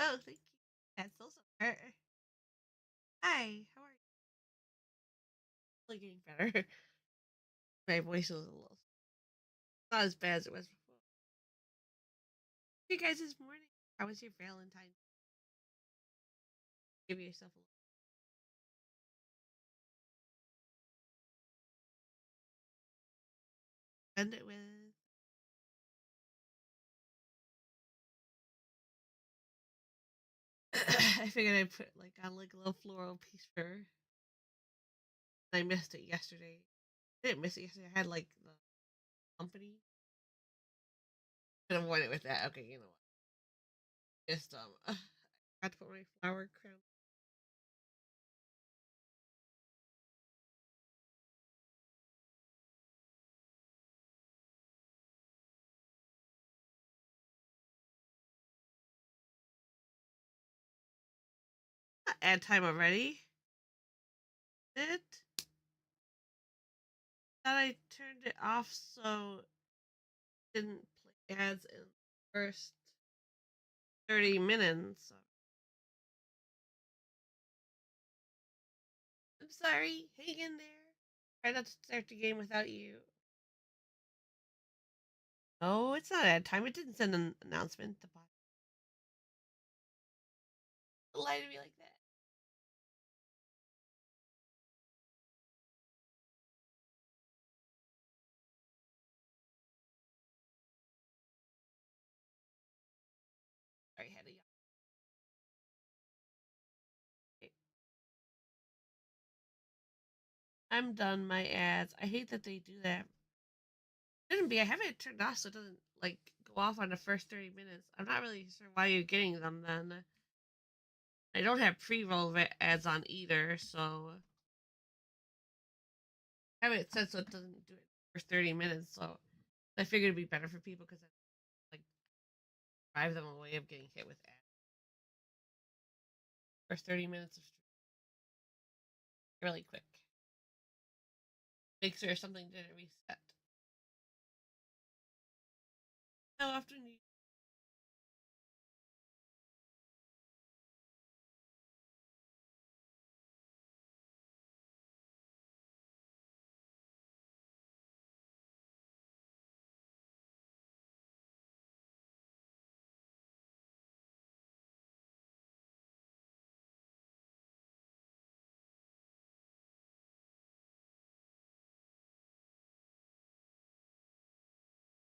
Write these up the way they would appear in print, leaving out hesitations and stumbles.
Oh, thank you. That's also better. Hi, how are you? Like getting better. My voice was a little not as bad as it was before. Hey guys, this morning. How was your Valentine? Give yourself a little. End it with. I figured I'd put like on like a little floral piece for her. I missed it yesterday. I didn't miss it yesterday. I had like the company. Could have worn it with that. Okay, you know what? Just I had to put my flower crown. Ad time already. It. Thought I turned it off so it didn't play ads in the first 30 minutes. I'm sorry. Hang in there. Try not to start the game without you. No, it's not ad time. It didn't send an announcement. The bot lie to me like that. Sorry, had a yawn. Okay. I'm done my ads. I hate that they do that. Shouldn't be. I have it turned off so it doesn't like go off on the first 30 minutes. I'm not really sure why you're getting them then. I don't have pre-roll ads on either, so I have it set so it doesn't do it for 30 minutes. So I figured it'd be better for people because like drive them away of getting hit with ads for 30 minutes of stream really quick. Make sure something didn't reset. How often do you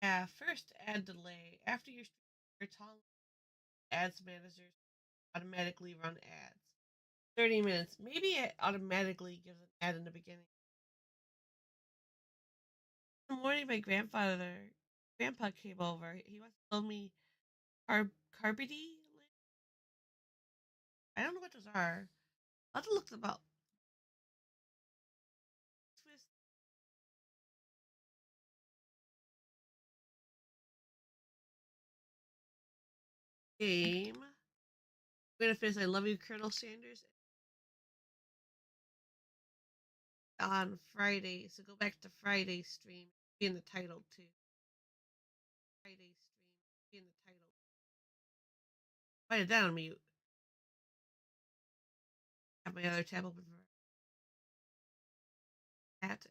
Yeah, first ad delay. After your time ads managers automatically run ads. 30 minutes. Maybe it automatically gives an ad in the beginning. In the morning my grandpa came over. He wants to tell me carbidi. I don't know what those are. I'll have to look them up. Twist game. I'm gonna finish I Love You, Colonel Sanders on Friday. So go back to Friday's stream. Be in the title too. Friday's stream. Be in the title. Write it down on mute. Have my other tab open for that.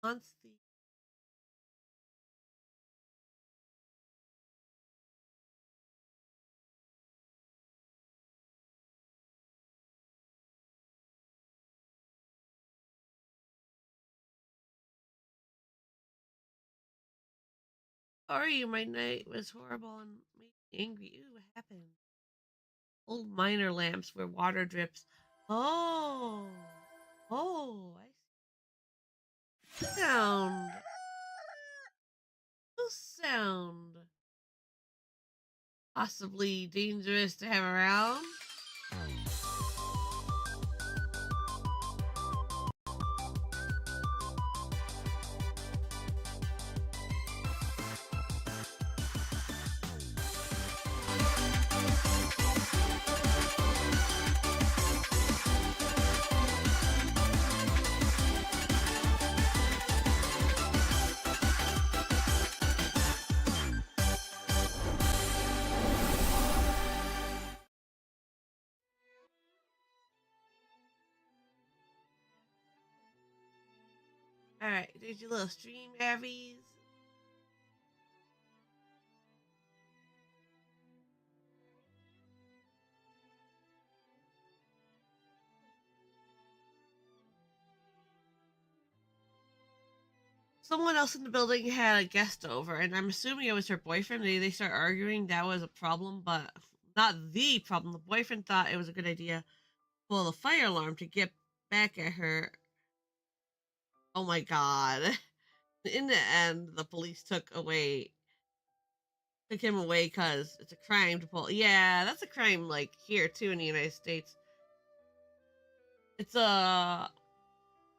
Once the sorry, my night was horrible and made me angry. Ooh, what happened? Old miner lamps where water drips. Oh, oh, I see. Sound. Sound. Possibly dangerous to have around. All right, there's your little stream, Abby's. Someone else in the building had a guest over, and I'm assuming it was her boyfriend. They start arguing. That was a problem, but not the problem. The boyfriend thought it was a good idea to pull the fire alarm to get back at her. Oh my god. In the end, the police took him away because it's a crime to pull. Yeah, that's a crime like here too in the United States. It's a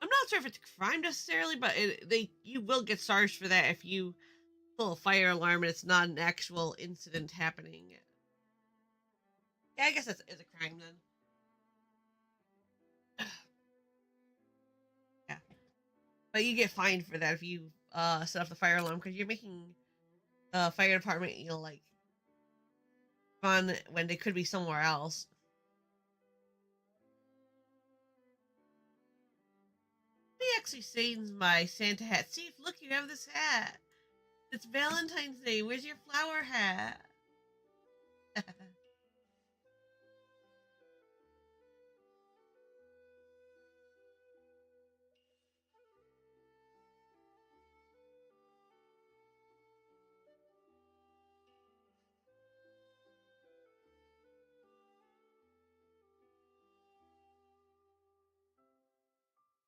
I'm not sure if it's a crime necessarily, but they you will get charged for that if you pull a fire alarm and it's not an actual incident happening. Yeah, I guess that's is a crime then. Yeah, but you get fined for that if you set off the fire alarm because you're making the fire department like fun when they could be somewhere else. He actually stains my Santa hat. See, look, you have this hat. It's Valentine's Day. Where's your flower hat?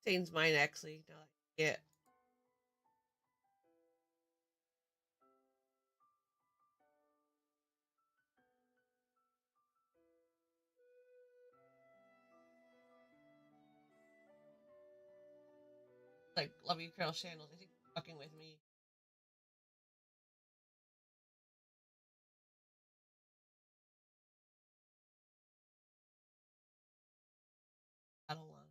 Stains mine actually. No, yeah. Like love you, Carol Shandles. I think fucking with me. I don't want.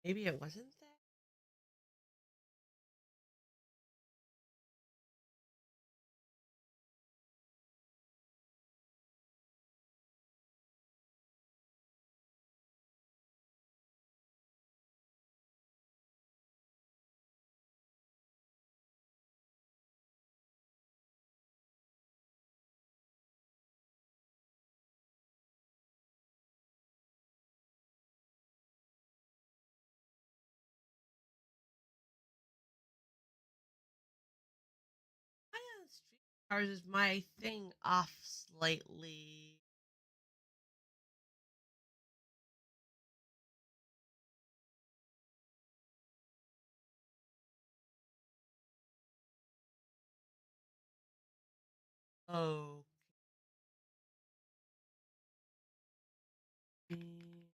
Maybe it wasn't that. Why on street cars is my thing off slightly? Oh. Mm.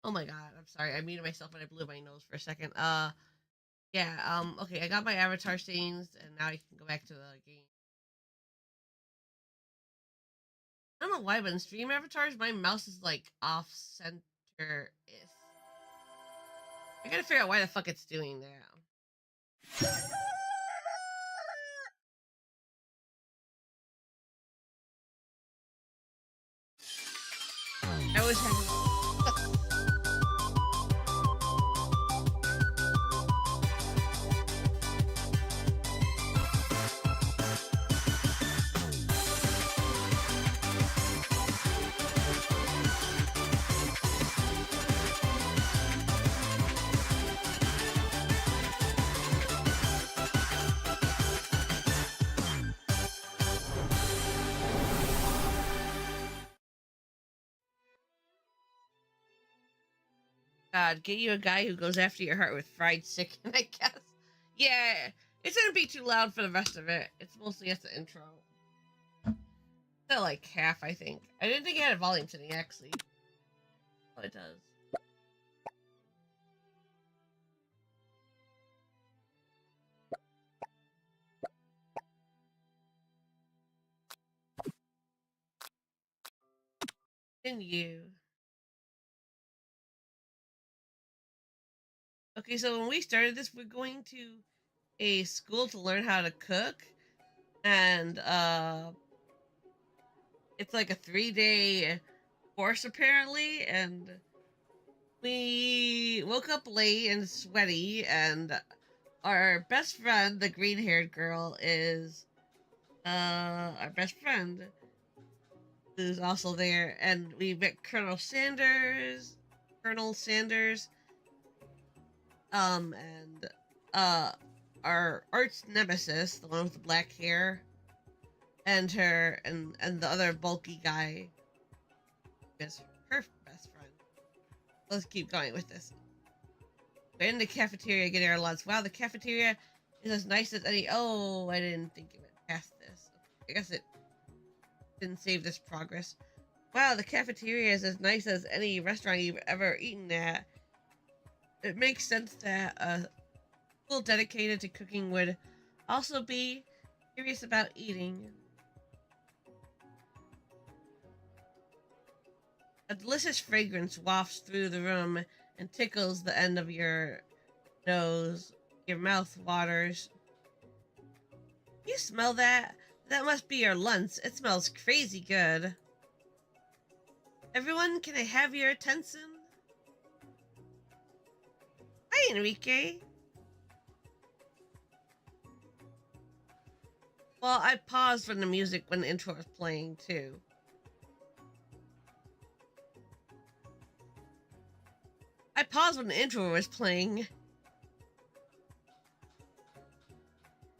Oh my god, I'm sorry. I muted myself and I blew my nose for a second. Yeah, okay, I got my avatar settings and now I can go back to the game. I don't know why, but in stream avatars, my mouse is like off center. I gotta figure out why the fuck it's doing that. I always have. God, get you a guy who goes after your heart with fried chicken, I guess. Yeah, it's gonna be too loud for the rest of it. It's mostly at the intro. So like half, I think. I didn't think it had a volume setting, actually. Oh, it does. Continue. Okay, so when we started this, we're going to a school to learn how to cook, and it's like a 3-day course apparently, and we woke up late and sweaty, and our best friend, the green-haired girl, is our best friend who's also there, and we met Colonel Sanders, and uh, our arch nemesis, the one with the black hair, and and the other bulky guy is her best friend. Let's keep going with this. We're in the cafeteria getting our lunch. Wow, the cafeteria is as nice as any. Oh, I didn't think it went past this. Okay, I guess it didn't save this progress. Wow, the cafeteria is as nice as any restaurant you've ever eaten at. It makes sense that a school dedicated to cooking would also be curious about eating. A delicious fragrance wafts through the room and tickles the end of your nose. Your mouth waters. You smell that? That must be your lunch. It smells crazy good. Everyone, can I have your attention? Hi, Enrique. Well, I paused when the music when the intro was playing too. I paused when the intro was playing.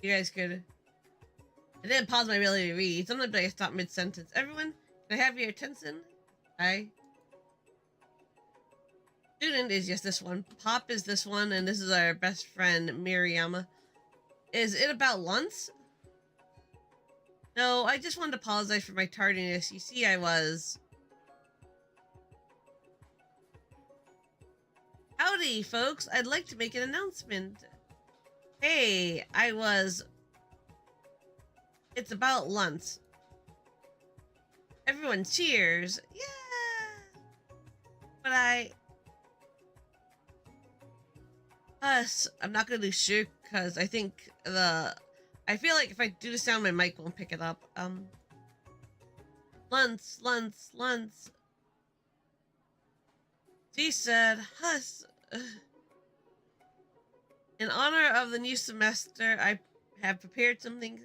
You guys could. I didn't pause my ability to read. Sometimes I stop mid-sentence. Everyone, can I have your attention? Hi. Student is just this one. Pop is this one, and this is our best friend, Miriam. Is it about lunch? No, I just wanted to apologize for my tardiness. You see, I was... Howdy, folks. I'd like to make an announcement. Hey, It's about lunch. Everyone cheers. Yeah! But I'm not gonna do shirk because I think I feel like if I do the sound, my mic won't pick it up. Lunch. She said, huss. In honor of the new semester, I have prepared something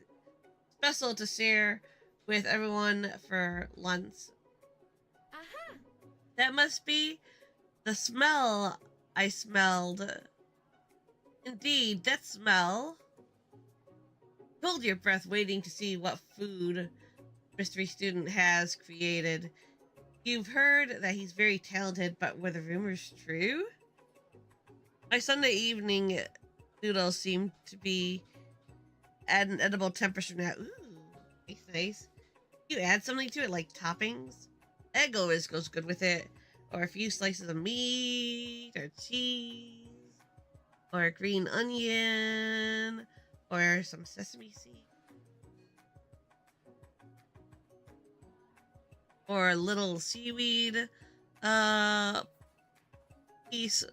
special to share with everyone for lunch. Uh-huh. That must be the smell I smelled. Indeed, that smell. Hold your breath, waiting to see what food mystery student has created. You've heard that he's very talented, but were the rumors true? My Sunday evening noodles seem to be at an edible temperature now. Ooh, nice. You add something to it, like toppings? Egg always goes good with it. or a few slices of meat, or cheese, or a green onion, or some sesame seeds, or a little seaweed uh piece.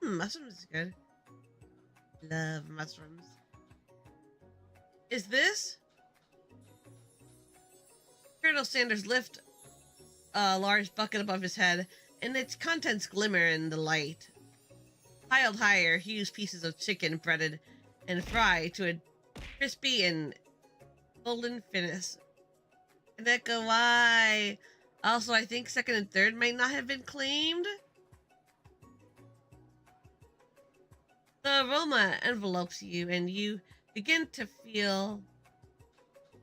Mushrooms is good. Love mushrooms. Is this? Colonel Sanders lift a large bucket above his head, and its contents glimmer in the light. Piled higher, huge pieces of chicken breaded and fried to a crispy and golden finish. And echo why. Also, I think second and third might not have been claimed. The aroma envelopes you, and you begin to feel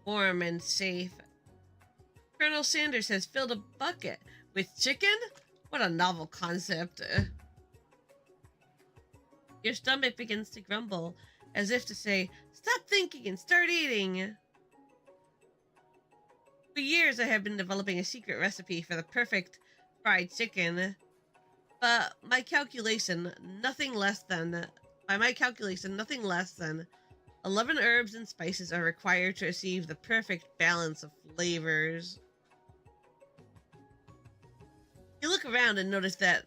warm and safe. Colonel Sanders has filled a bucket with chicken? What a novel concept. Your stomach begins to grumble, as if to say, stop thinking and start eating. For years, I have been developing a secret recipe for the perfect fried chicken. But by my calculation, nothing less than 11 herbs and spices are required to achieve the perfect balance of flavors. You look around and notice that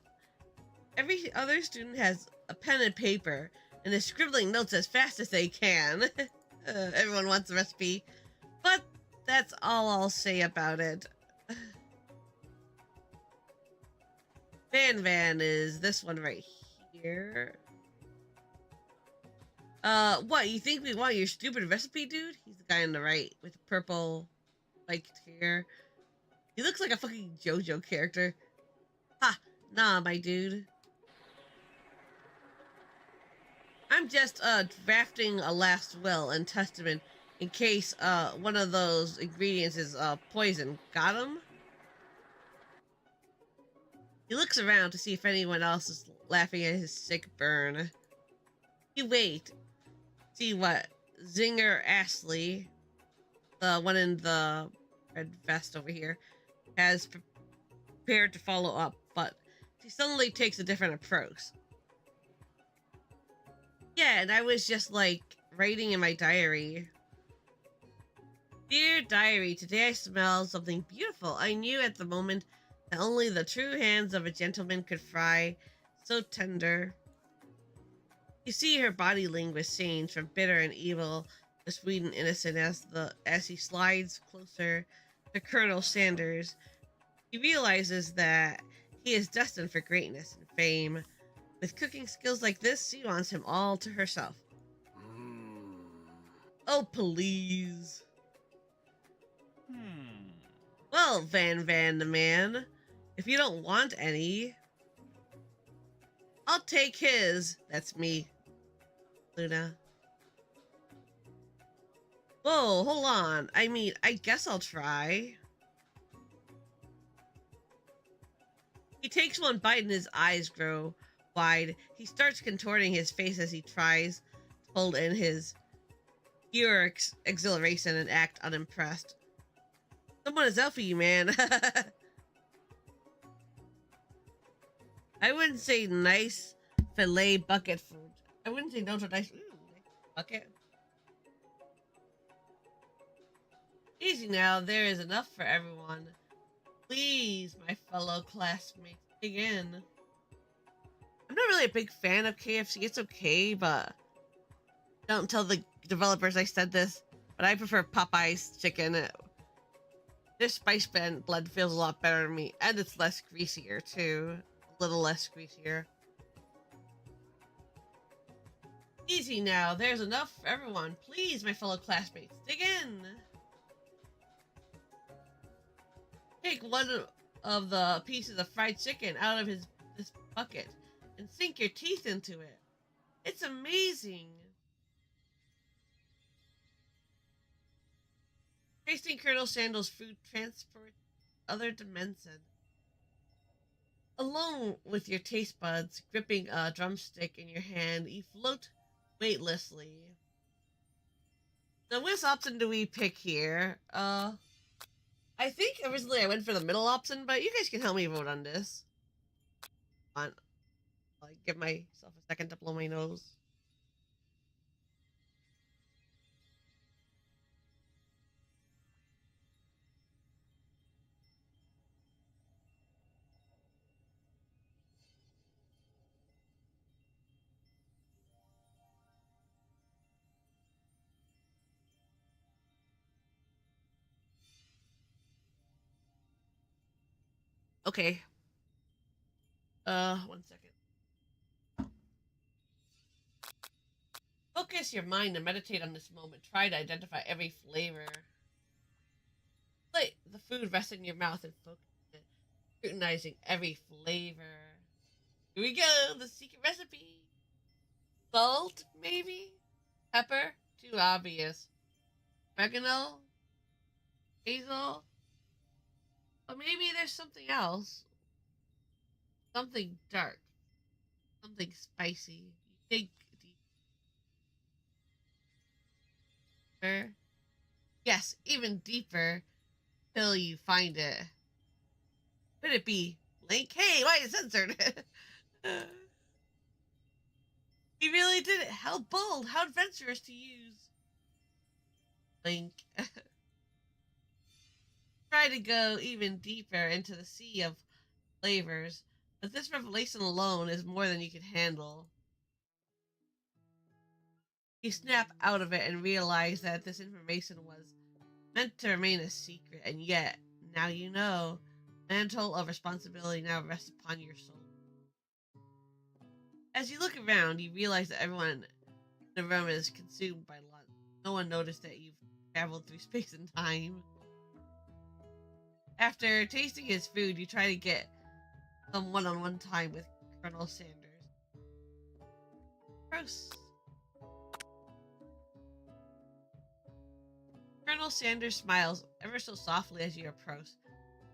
every other student has a pen and paper and is scribbling notes as fast as they can. Everyone wants a recipe, but that's all I'll say about it. Van is this one right here. What, you think we want your stupid recipe, dude? He's the guy on the right with the purple spiked hair. He looks like a fucking JoJo character. Ha! Nah, my dude. I'm just, drafting a last will and testament in case, one of those ingredients is, poison. Got him? He looks around to see if anyone else is laughing at his sick burn. You wait. See what? Zinger Ashley, the one in the red vest over here, has prepared to follow up, but she suddenly takes a different approach. Yeah, and I was just like writing in my diary. Dear diary, today I smelled something beautiful. I knew at the moment that only the true hands of a gentleman could fry, so tender. You see her body language change from bitter and evil to sweet and innocent as he slides closer to Colonel Sanders. He realizes that he is destined for greatness and fame. With cooking skills like this, she wants him all to herself. Oh, please. Well, Van the man, if you don't want any, I'll take his. That's me, Luna. Whoa, hold on. I mean, I guess I'll try. He takes one bite and his eyes grow wide. He starts contorting his face as he tries to hold in his pure exhilaration and act unimpressed. Someone is out for you, man. I wouldn't say nice filet bucket food. I wouldn't say no to nice bucket. Easy now, there is enough for everyone. Please, my fellow classmates, dig in. I'm not really a big fan of KFC. It's okay, but don't tell the developers I said this, but I prefer Popeye's chicken. Their spice blend feels a lot better to me, and it's less greasier too. A little less greasier. Easy now, there's enough for everyone. Please, my fellow classmates, dig in. Take one of the pieces of fried chicken out of this bucket and sink your teeth into it. It's amazing. Tasting Colonel Sandals' food transports other dimension. Alone with your taste buds, gripping a drumstick in your hand, you float weightlessly. Now, which option do we pick here? I think originally I went for the middle option, but you guys can help me vote on this. On, like, give myself a second to blow my nose. Okay. 1 second. Focus your mind and meditate on this moment. Try to identify every flavor. Let the food rest in your mouth and focus on it, scrutinizing every flavor. Here we go, the secret recipe. Salt, maybe? Pepper? Too obvious. Oregano? Basil? But maybe there's something else. Something dark. Something spicy. You think deeper? Yes, even deeper till you find it. Could it be Link? Hey, why is it censored? He really did it. How bold, how adventurous to use Link. Try to go even deeper into the sea of flavors, but this revelation alone is more than you can handle. You snap out of it and realize that this information was meant to remain a secret, and yet, now you know. Mantle of responsibility now rests upon your soul. As you look around, you realize that everyone in the room is consumed by lunch. No one noticed that you've traveled through space and time. After tasting his food, you try to get some one-on-one time with Colonel Sanders. Gross. Colonel Sanders smiles ever so softly as you approach.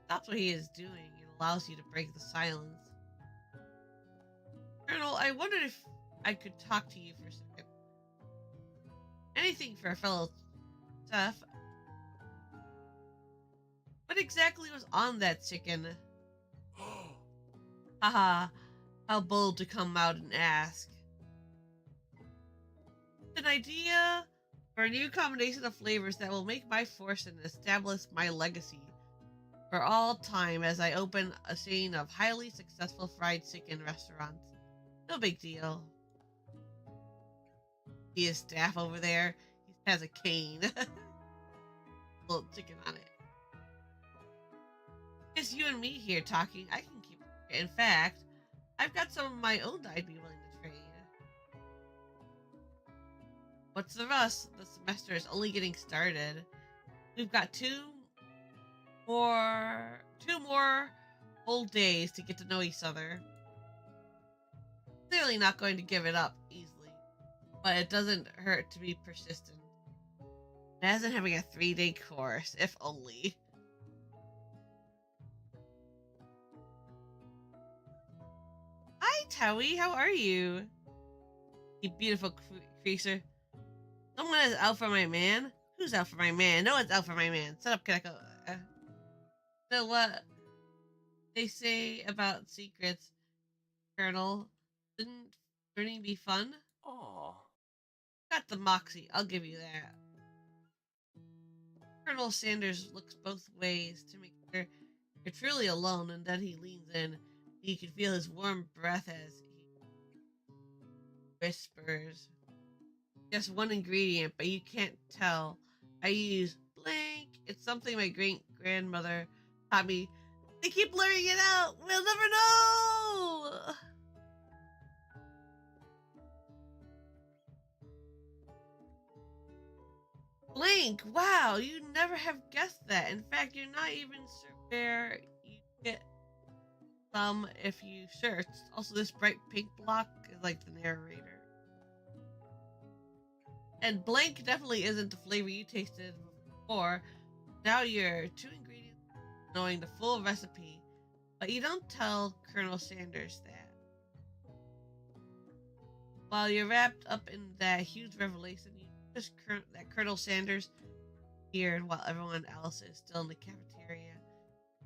Stops what he is doing and allows you to break the silence. Colonel, I wondered if I could talk to you for a second. Anything for a fellow chef. What exactly was on that chicken? Haha, how bold to come out and ask. An idea for a new combination of flavors that will make my fortune and establish my legacy for all time as I open a chain of highly successful fried chicken restaurants. No big deal. See his staff over there? He has a cane. Little chicken on it. Just you and me here talking. I can keep it. In fact, I've got some of my own I'd be willing to trade. What's the rush? The semester is only getting started. We've got two more whole days to get to know each other. Clearly not going to give it up easily, but it doesn't hurt to be persistent. Imagine having a 3-day course, if only. Hi, Towie, how are you? You beautiful creature. Someone is out for my man? Who's out for my man? No one's out for my man. Shut up, Kaneko. So what they say about secrets, Colonel? Shouldn't learning be fun? Aw. Got the moxie, I'll give you that. Colonel Sanders looks both ways to make sure you're truly alone, and then he leans in. You can feel his warm breath as he whispers. Just one ingredient, but you can't tell. I use blank. It's something my great grandmother taught me. They keep blurring it out. We'll never know. Blank. Wow, you never have guessed that. In fact, you're not even sure where you get some if you search. Also, this bright pink block is like the narrator. And blank definitely isn't the flavor you tasted before. Now you're 2 ingredients knowing the full recipe, but you don't tell Colonel Sanders that. While you're wrapped up in that huge revelation, you notice that Colonel Sanders Here while everyone else is still in the cafeteria.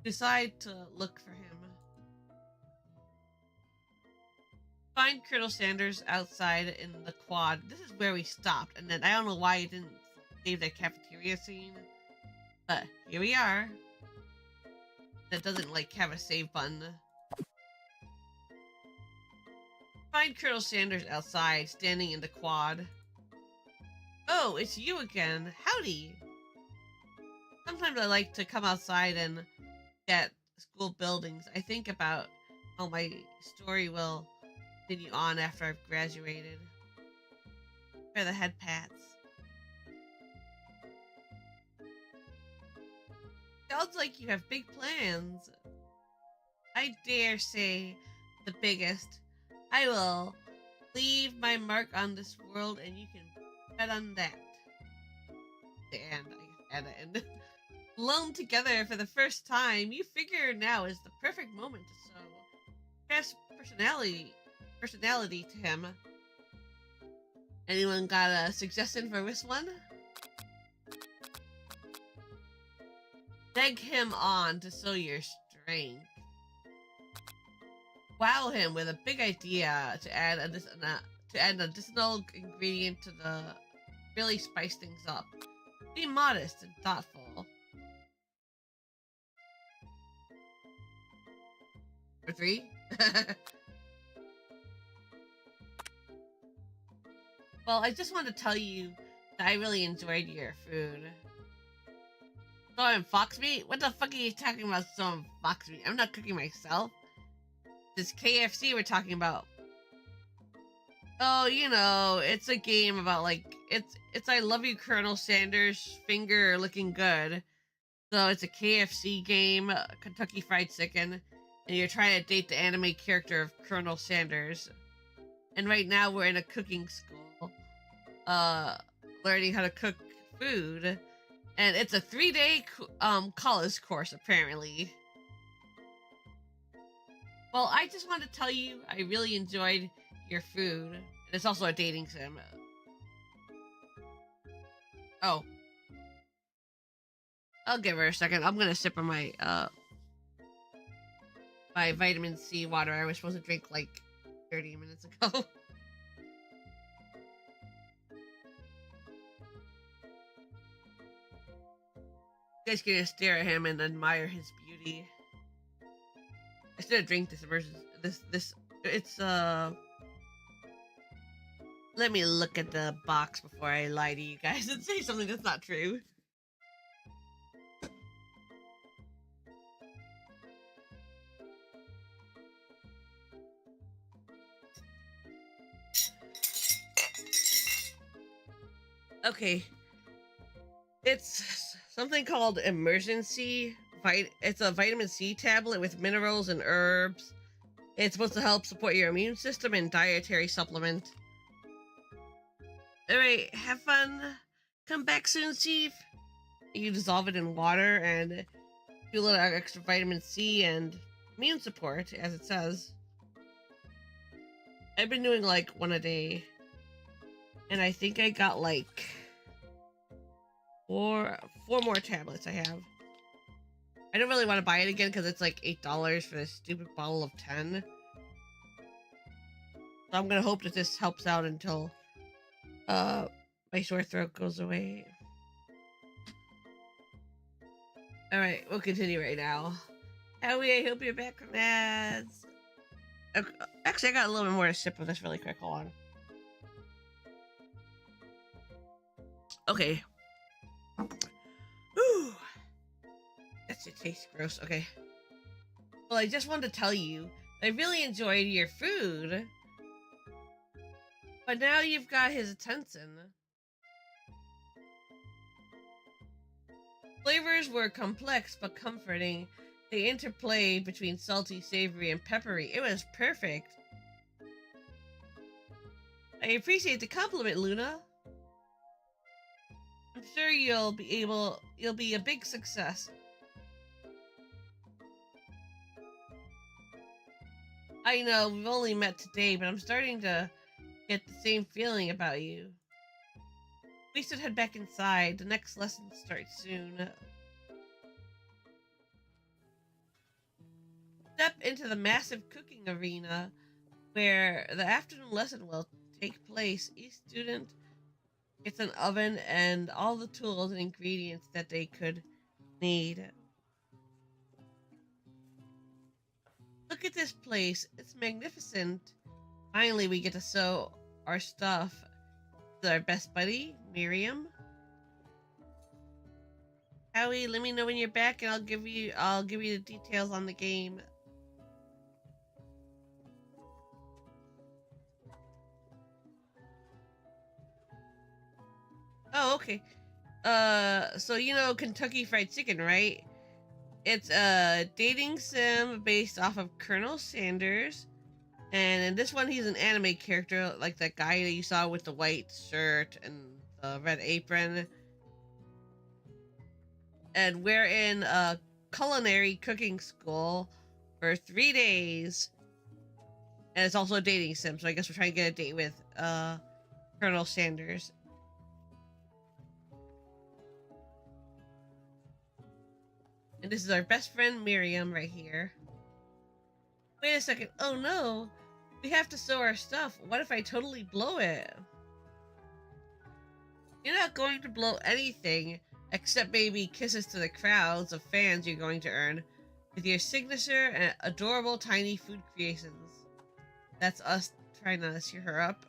Decide to look for him. Find Colonel Sanders outside in the quad. This is where we stopped, and then I don't know why it didn't save that cafeteria scene, but here we are. That doesn't like have a save button. Find Colonel Sanders outside, standing in the quad. Oh, it's you again. Howdy. Sometimes I like to come outside and at school buildings. I think about how my story will continue on after I've graduated. For the head pats. Sounds like you have big plans. I dare say the biggest. I will leave my mark on this world and you can bet on that. The end. I guess at the end. Alone together for the first time, you figure now is the perfect moment to show past personality to him. Anyone got a suggestion for this one? Egg him on to show your strength. Wow him with a big idea to add an additional ingredient to the really spice things up. Be modest and thoughtful. For 3? Well, I just want to tell you that I really enjoyed your food. Someone fox meat? What the fuck are you talking about, someone fox meat? I'm not cooking myself. This KFC we're talking about. Oh, you know, it's a game about like it's I love you, Colonel Sanders, finger looking good. So it's a KFC game, Kentucky Fried Chicken, and you're trying to date the anime character of Colonel Sanders. And right now we're in a cooking school, learning how to cook food, and it's a 3-day college course apparently. Well, I just wanted to tell you I really enjoyed your food. And it's also a dating sim. Oh. I'll give her a second. I'm gonna sip on my my vitamin C water I was supposed to drink like 30 minutes ago. You guys can stare at him and admire his beauty. I should have drank this version. This it's Let me look at the box before I lie to you guys and say something that's not true. Okay. It's something called emergency. It's a vitamin C tablet with minerals and herbs. It's supposed to help support your immune system and dietary supplement. Alright, have fun. Come back soon, Chief. You dissolve it in water and do a little extra vitamin C and immune support, as it says. I've been doing like one a day. And I think I got like four more tablets I have. I don't really want to buy it again because it's like $8 for this stupid bottle of 10. So I'm gonna hope that this helps out until my sore throat goes away. Alright, we'll continue right now. Howie, I hope you're back from ads. Okay, actually, I got a little bit more to sip of this really quick. Hold on. Okay. Ooh. That shit tastes gross. Okay. Well, I just wanted to tell you, I really enjoyed your food. But now you've got his attention. Flavors were complex but comforting. They interplay between salty, savory, and peppery. It was perfect. I appreciate the compliment, Luna. I'm sure you'll be a big success. I know, we've only met today, but I'm starting to get the same feeling about you. We should head back inside. The next lesson starts soon. Step into the massive cooking arena where the afternoon lesson will take place. Each student gets an oven and all the tools and ingredients that they could need. Look at this place. It's magnificent. Finally, we get to sew our stuff. This is our best buddy, Miriam. Howie, let me know when you're back and I'll give you the details on the game. Oh, okay. So you know Kentucky Fried Chicken, right? It's a dating sim based off of Colonel Sanders. And in this one, he's an anime character, like that guy that you saw with the white shirt and the red apron. And we're in a culinary cooking school for 3 days. And it's also a dating sim, so I guess we're trying to get a date with Colonel Sanders. And this is our best friend Miriam right here. Wait a second. Oh no. We have to sew our stuff. What if I totally blow it? You're not going to blow anything except maybe kisses to the crowds of fans you're going to earn with your signature and adorable tiny food creations. That's us trying to cheer her up.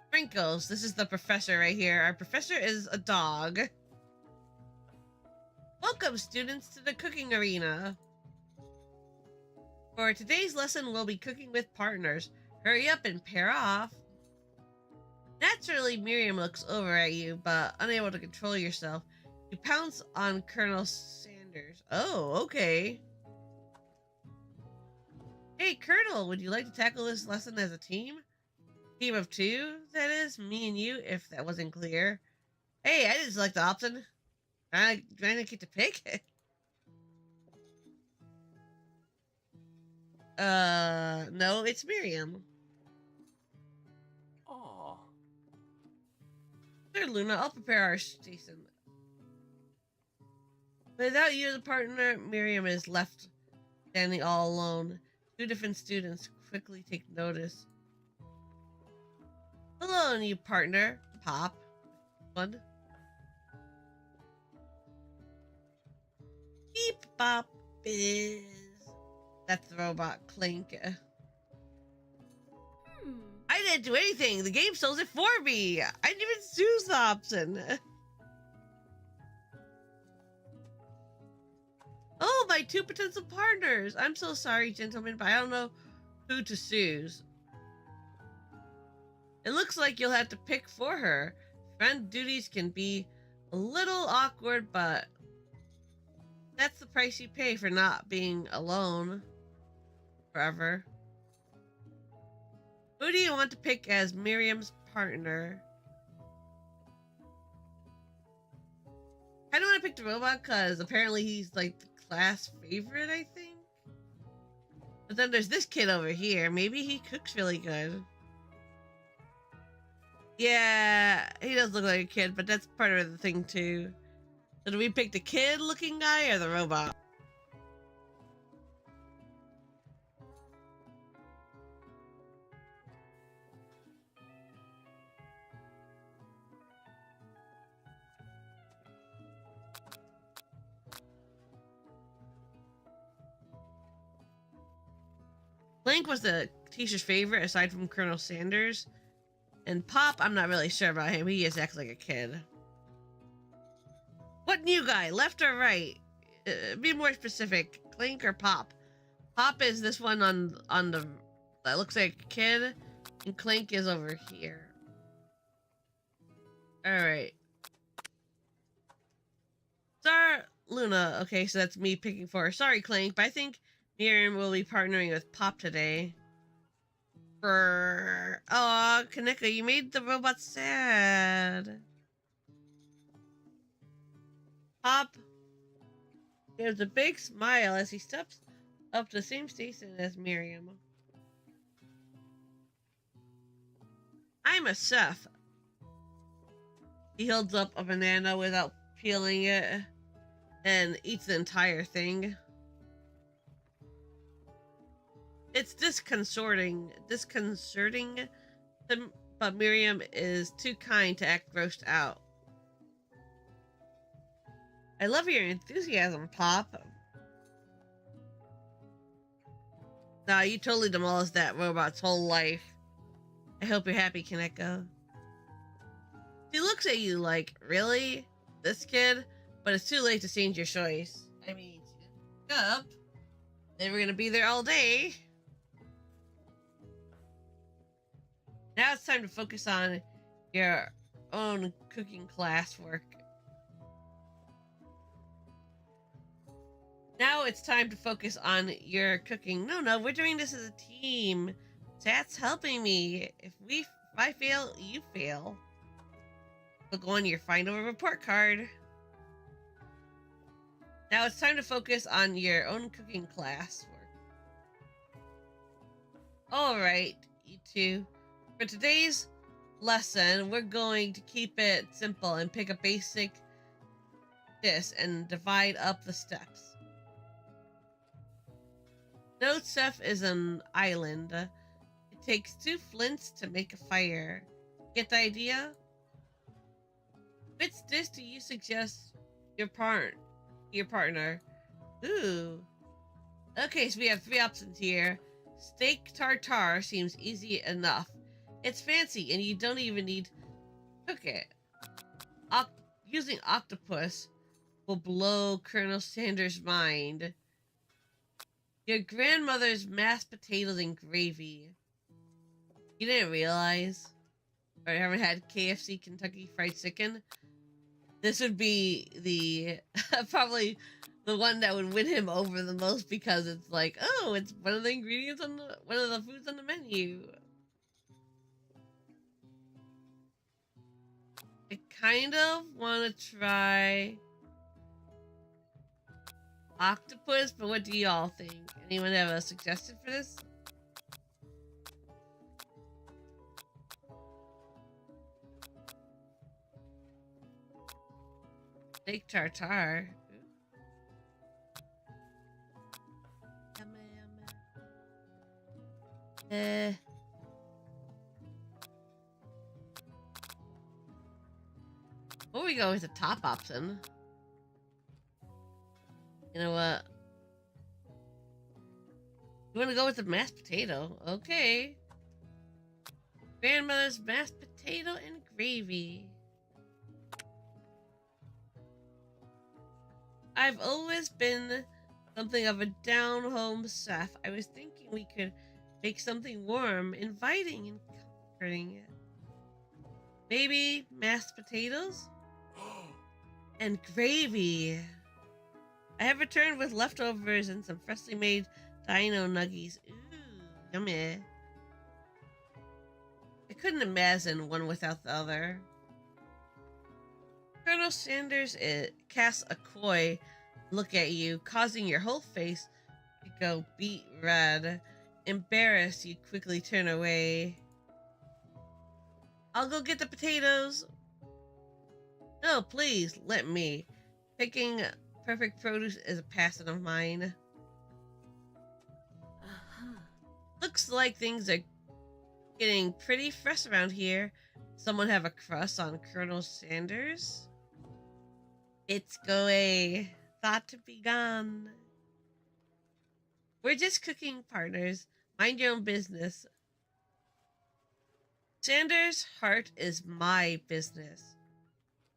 Sprinkles, this is the professor right here. Our professor is a dog. Welcome, students, to the cooking arena. For today's lesson, we'll be cooking with partners. Hurry up and pair off. Naturally, Miriam looks over at you, but unable to control yourself. You pounce on Colonel Sanders. Oh, okay. Hey, Colonel, would you like to tackle this lesson as a team? Team of two, that is? Me and you, if that wasn't clear. Hey, I didn't select the option. Do I not get to pick? No, it's Miriam. Aw. Sure, Luna, I'll prepare our station. Without you as a partner, Miriam is left standing all alone. Two different students quickly take notice. Hello, new partner, Pop. One. Beep bop biz. That's the robot Clink. I didn't do anything. The game sells it for me. I didn't even choose the option. Oh, my two potential partners. I'm so sorry, gentlemen, but I don't know who to choose. It looks like you'll have to pick for her. Friend duties can be a little awkward, but that's the price you pay for not being alone forever. Who do you want to pick as Miriam's partner? I don't want to pick the robot because apparently he's like the class favorite, I think. But then there's this kid over here. Maybe he cooks really good. Yeah, he does look like a kid, but that's part of the thing too. So do we pick the kid looking guy or the robot? Link was the teacher's favorite aside from Colonel Sanders. And Pop, I'm not really sure about him. He just acts like a kid. What new guy? Left or right? Be more specific. Clink or Pop? Pop is this one on the that looks like a kid, and Clink is over here. All right. Luna. Okay, so that's me picking for her. Sorry, Clink, but I think Miriam will be partnering with Pop today. Oh, Kaneka, you made the robot sad. Pop gives a big smile as he steps up to the same station as Miriam. I'm a chef. He holds up a banana without peeling it and eats the entire thing. It's disconcerting, but Miriam is too kind to act grossed out. I love your enthusiasm, Pop. Nah, you totally demolished that robot's whole life. I hope you're happy, Kaneko. She looks at you like, really? This kid? But it's too late to change your choice. I mean, she didn't wake up. They were gonna be there all day. Now it's time to focus on your own cooking classwork. Now it's time to focus on your cooking. No, we're doing this as a team. Chat's helping me. If I fail, you fail. We'll go on your final report card. Now it's time to focus on your own cooking classwork. Alright, you two. For today's lesson, we're going to keep it simple and pick a basic dish and divide up the steps. Note Chef is an island. It takes 2 flints to make a fire. Get the idea? Which dish do you suggest your partner? Ooh. Okay, so we have 3 options here. Steak tartare seems easy enough. It's fancy and you don't even need to cook it. Using octopus will blow Colonel Sanders' mind. Your grandmother's mashed potatoes and gravy. You didn't realize, or haven't had KFC Kentucky Fried Chicken? This would be the probably the one that would win him over the most because it's like, oh, it's one of the ingredients on one of the foods on the menu. I kind of want to try octopus, but what do y'all think? Anyone have a suggestion for this? Steak tartare. What we go with the top option? You know what? You want to go with the mashed potato? Okay. Grandmother's mashed potato and gravy. I've always been something of a down-home chef. I was thinking we could make something warm, inviting, and comforting. Maybe mashed potatoes? And gravy. I have returned with leftovers and some freshly made dino nuggies. Ooh, yummy. I couldn't imagine one without the other. Colonel Sanders casts a coy look at you, causing your whole face to go beet red. Embarrassed, you quickly turn away. I'll go get the potatoes. No, please, let me. Picking perfect produce is a passion of mine. Looks like things are getting pretty fresh around here. Someone have a crush on Colonel Sanders? It's going. Thought to be gone. We're just cooking partners. Mind your own business. Sanders' heart is my business.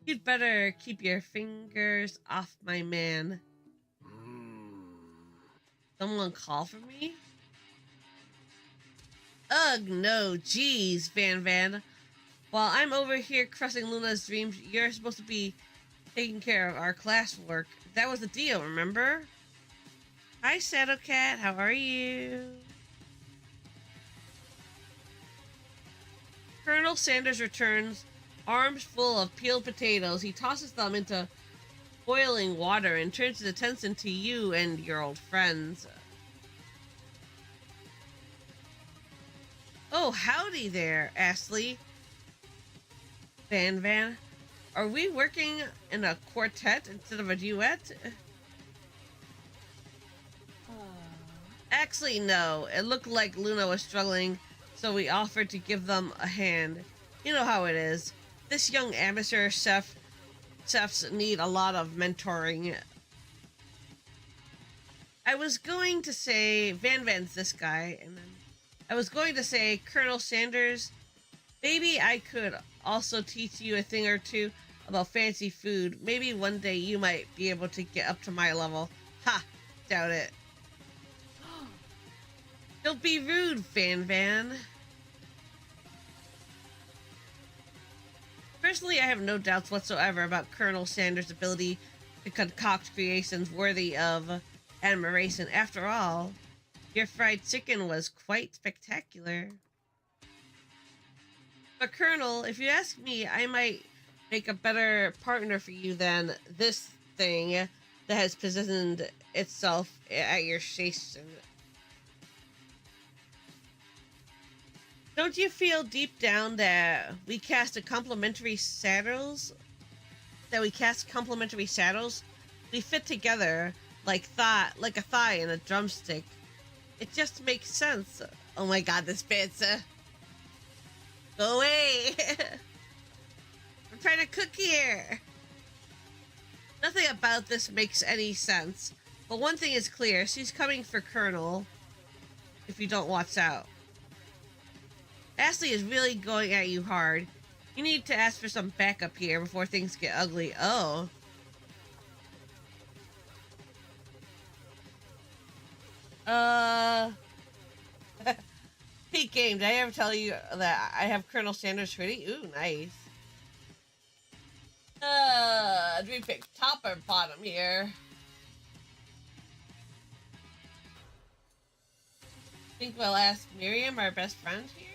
You'd better keep your fingers off my man. Someone call for me? Ugh, no, jeez, Van. While I'm over here crushing Luna's dreams, you're supposed to be taking care of our classwork. That was the deal, remember? Hi, Shadowcat, how are you? Colonel Sanders returns, arms full of peeled potatoes. He tosses them into boiling water and turns his attention to you and your old friends. Oh, howdy there, Ashley. Van. Are we working in a quartet instead of a duet? Actually, no. It looked like Luna was struggling, so we offered to give them a hand. You know how it is. This young amateur chefs need a lot of mentoring. I was going to say Van Van's this guy, and then I was going to say Colonel Sanders. Maybe I could also teach you a thing or two about fancy food. Maybe one day you might be able to get up to my level. Ha! Doubt it. Don't be rude, Van Van. Personally, I have no doubts whatsoever about Colonel Sanders' ability to concoct creations worthy of admiration. After all, your fried chicken was quite spectacular. But Colonel, if you ask me, I might make a better partner for you than this thing that has positioned itself at your station. Don't you feel deep down that we cast complementary saddles? We fit together like a thigh and a drumstick. It just makes sense. Oh my god, this pizza. Go away. I'm trying to cook here. Nothing about this makes any sense. But one thing is clear. She's coming for Colonel if you don't watch out. Ashley is really going at you hard. You need to ask for some backup here before things get ugly. Oh. Peak game. Did I ever tell you that I have Colonel Sanders ready? Ooh, nice. Do we pick top or bottom here? I think we'll ask Miriam, our best friend here.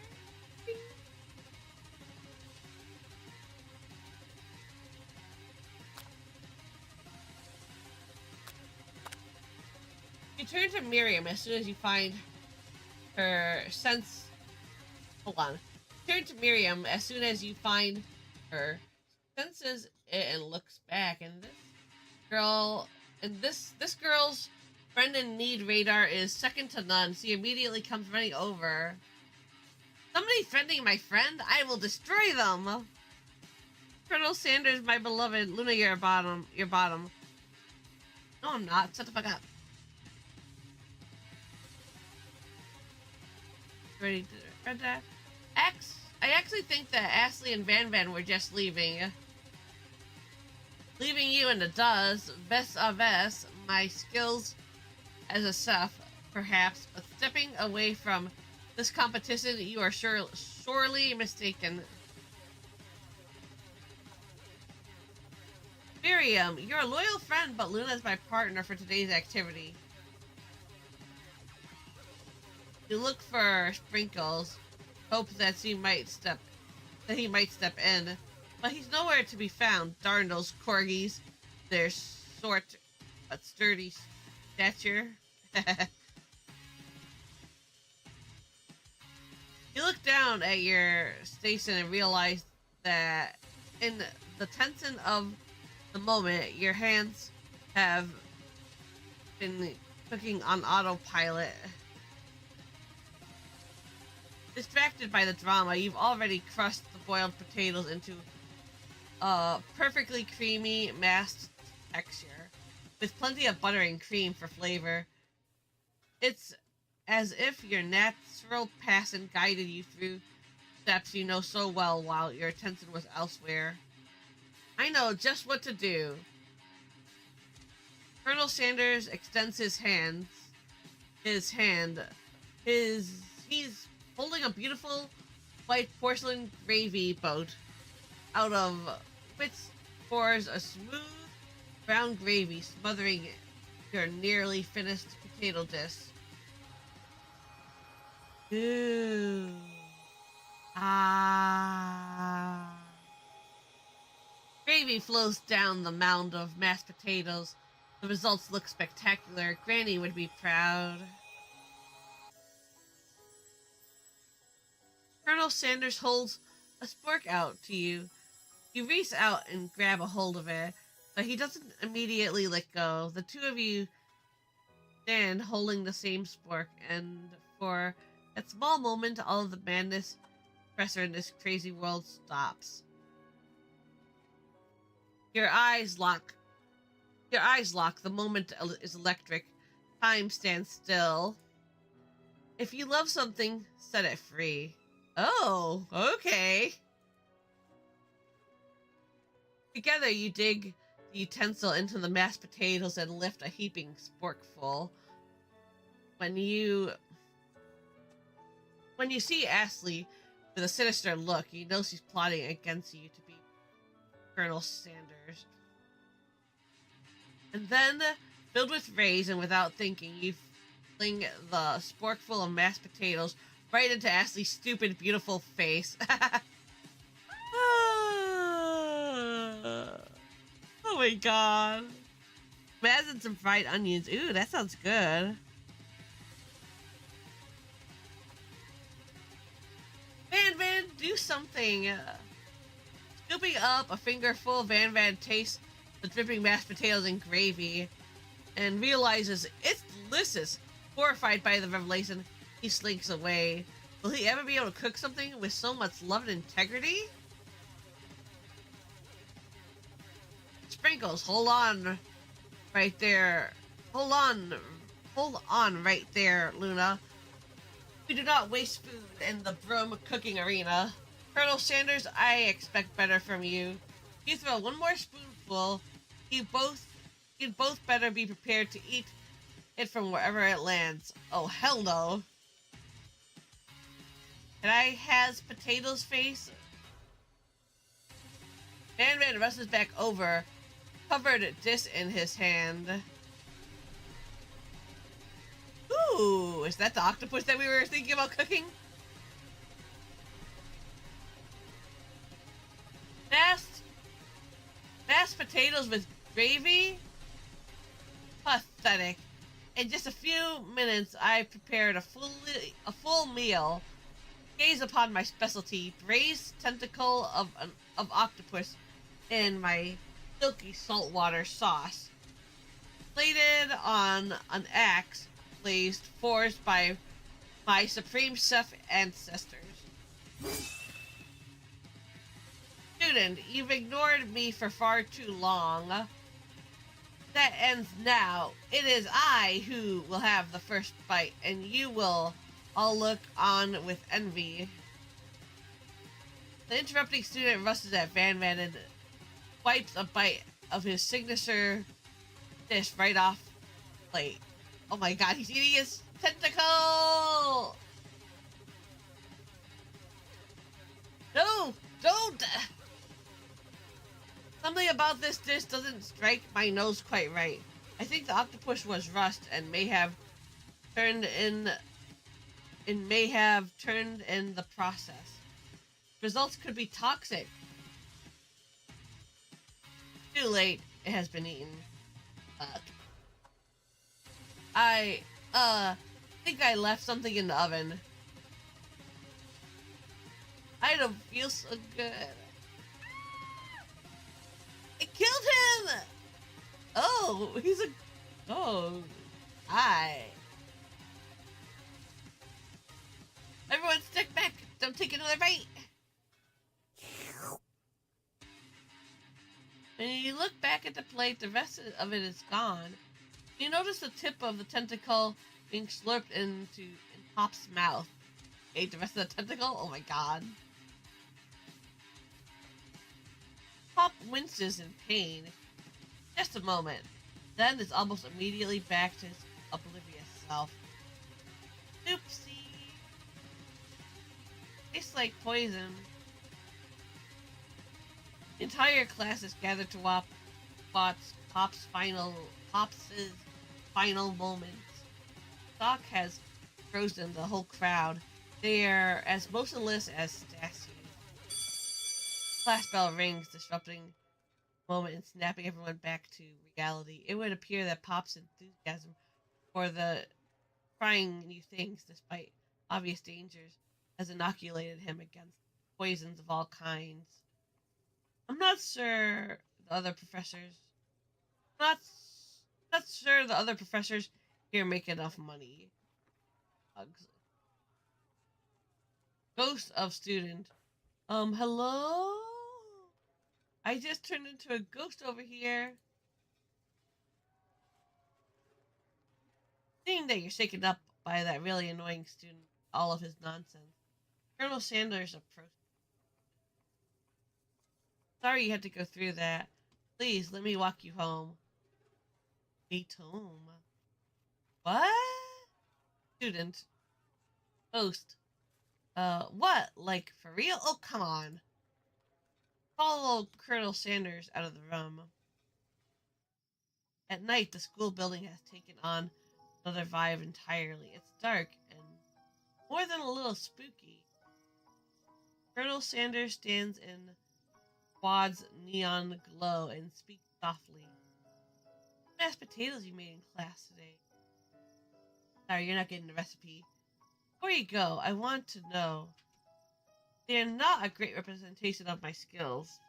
You turn to Miriam as soon as you find her sense. Hold on. Turn to Miriam as soon as you find her, senses it and looks back. And this girl's friend in need radar is second to none. She immediately comes running over. Somebody friending my friend? I will destroy them. Colonel Sanders, my beloved. Luna, you're bottom. You're bottom. No, I'm not. Shut the fuck up. Ready to read that? I actually think that Ashley and Van Van were just leaving. Leaving you in the dust. Best of us. My skills as a chef, perhaps, but stepping away from this competition, you are sorely mistaken. Miriam, you're a loyal friend, but Luna's my partner for today's activity. You look for Sprinkles, hope that he might step in, but he's nowhere to be found. Darn those corgis, their short but sturdy stature. You look down at your station and realize that in the tension of the moment, your hands have been cooking on autopilot. Distracted by the drama, you've already crushed the boiled potatoes into a perfectly creamy, masked texture, with plenty of butter and cream for flavor. It's as if your natural passion guided you through steps you know so well while your attention was elsewhere. I know just what to do. Colonel Sanders extends his hand. He's holding a beautiful white porcelain gravy boat, out of which pours a smooth brown gravy, smothering your nearly finished potato dish. Ooh. Ah. Gravy flows down the mound of mashed potatoes. The results look spectacular. Granny would be proud. Colonel Sanders holds a spork out to you. You reach out and grab a hold of it, but he doesn't immediately let go. The two of you stand holding the same spork, and for that small moment, all of the madness pressure in this crazy world stops. Your eyes lock. Your eyes lock. The moment is electric. Time stands still. If you love something, set it free. Oh, okay. Together, you dig the utensil into the mashed potatoes and lift a heaping sporkful. When you when you see Ashley with a sinister look, you know she's plotting against you to be Colonel Sanders. And then, filled with rage and without thinking, you fling the sporkful of mashed potatoes right into Ashley's stupid, beautiful face. Oh my god. Imagine some fried onions. Ooh, that sounds good. Van, do something. Scooping up a fingerful, Van tastes the dripping mashed potatoes and gravy and realizes it's delicious. Horrified by the revelation, he slinks away. Will he ever be able to cook something with so much love and integrity? Sprinkles, hold on right there. Hold on right there, Luna. We do not waste food in the broom cooking arena. Colonel Sanders, I expect better from you. You throw one more spoonful, you both you'd both better be prepared to eat it from wherever it lands. Oh hell no. And I has potatoes face. Man rushes back over, covered dish in his hand. Ooh, is that the octopus that we were thinking about cooking? Mashed, mashed potatoes with gravy? Pathetic. In just a few minutes, I prepared a full meal. Gaze upon my specialty, braised tentacle of octopus in my silky saltwater sauce, plated on an axe blazed forged by my supreme chef ancestors. Student, you've ignored me for far too long. That ends now. It is I who will have the first bite, and you will all look on with envy. The interrupting student rushes at Van and wipes a bite of his signature dish right off the plate. Oh my god, he's eating his tentacle! No, don't! Something about this dish doesn't strike my nose quite right. I think the octopus was rushed and turned in turned in the process. Results could be toxic. Too late. It has been eaten. I think I left something in the oven. I don't feel so good. I killed him! Oh, he's a... Oh, hi. Everyone stick back. Don't take another bite. When you look back at the plate, the rest of it is gone. You notice the tip of the tentacle being slurped in Pop's mouth. Ate the rest of the tentacle? Oh my god. Pop winces in pain. Just a moment. Then is almost immediately back to his oblivious self. Oopsie. Tastes like poison. The entire class is gathered to watch Pop's final moments. Doc has frozen the whole crowd. They are as motionless as statues. Class bell rings, disrupting the moment and snapping everyone back to reality. It would appear that Pop's enthusiasm for the trying new things, despite obvious dangers, has inoculated him against poisons of all kinds. I'm not sure the other professors. Not not sure the other professors here make enough money. Hugs. Ghost of student. Hello? I just turned into a ghost over here. Seeing that you're shaken up by that really annoying student, all of his nonsense, Colonel Sanders approached. Sorry you had to go through that. Please, let me walk you home. Wait home. What? Student. Ghost. What? Like, for real? Oh, come on. Follow Colonel Sanders out of the room. At night, the school building has taken on another vibe entirely. It's dark and more than a little spooky. Colonel Sanders stands in quad's neon glow and speaks softly. Mashed potatoes you made in class today. Sorry, you're not getting the recipe. Before you go, I want to know. They're not a great representation of my skills.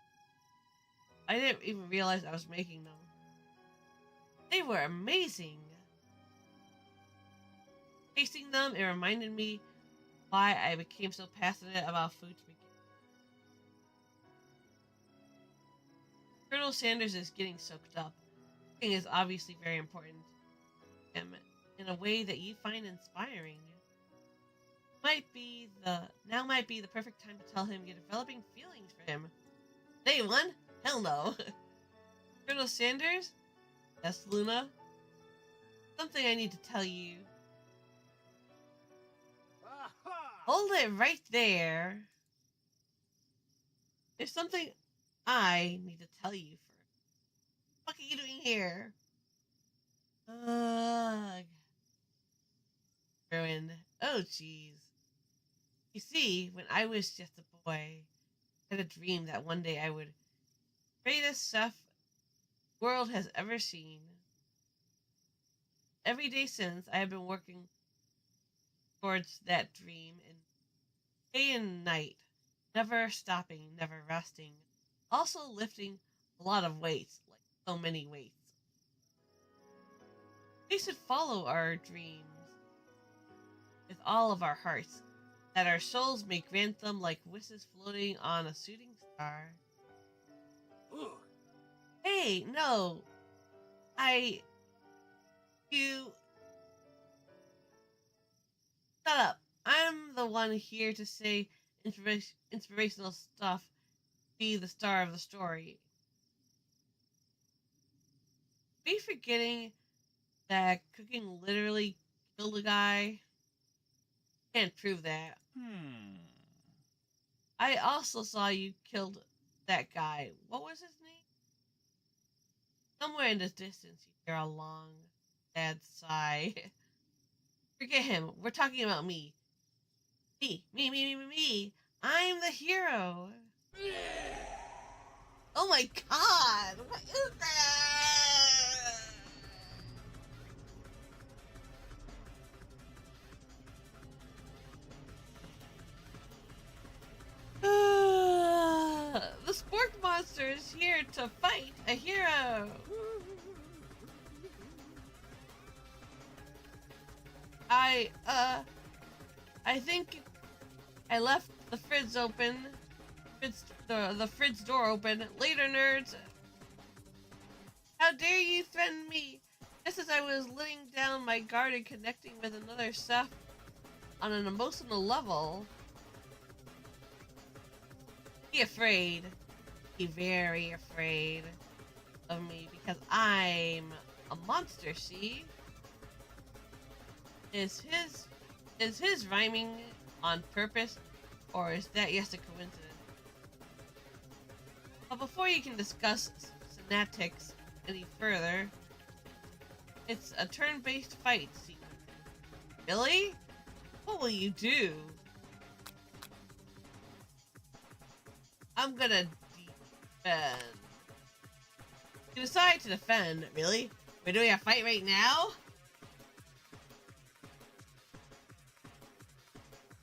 I didn't even realize I was making them. They were amazing. Tasting them, it reminded me why I became so passionate about food to begin. Colonel Sanders is getting soaked up. Cooking is obviously very important to him in a way that you find inspiring. Might be the perfect time to tell him you're developing feelings for him. Day one? Hell no. Colonel Sanders? Yes, Luna? Something I need to tell you. Hold it right there. There's something I need to tell you first. What are you doing here? Ugh. Ruined. Oh, jeez. You see, when I was just a boy, I had a dream that one day I would greatest chef the world has ever seen. Every day since, I have been working towards that dream, and day and night, never stopping, never resting. Also lifting a lot of weights, like so many weights. We should follow our dreams with all of our hearts, that our souls may grant them like wishes floating on a shooting star. Ooh. Hey, no, I, you, shut up. I'm the one here to say inspirational stuff, be the star of the story. Are you forgetting that cooking literally killed a guy? Can't prove that. I also saw you killed that guy. What was his name? Somewhere in the distance, you hear a long, sad sigh. Forget him. We're talking about me. Me. I'm the hero. Oh my god! What is that? The spork monster is here to fight a hero. I, I think I left the fridge open. The fridge door open. Later, nerds. How dare you threaten me? Just as I was laying down my guard and connecting with another chef on an emotional level. Be afraid. Be very afraid of me because I'm a monster, see? Is his rhyming on purpose, or is that just a coincidence? But before you can discuss synaptics any further, it's a turn-based fight, see? Really? What will you do? I'm gonna defend. You decide to defend, really? We're doing a fight right now?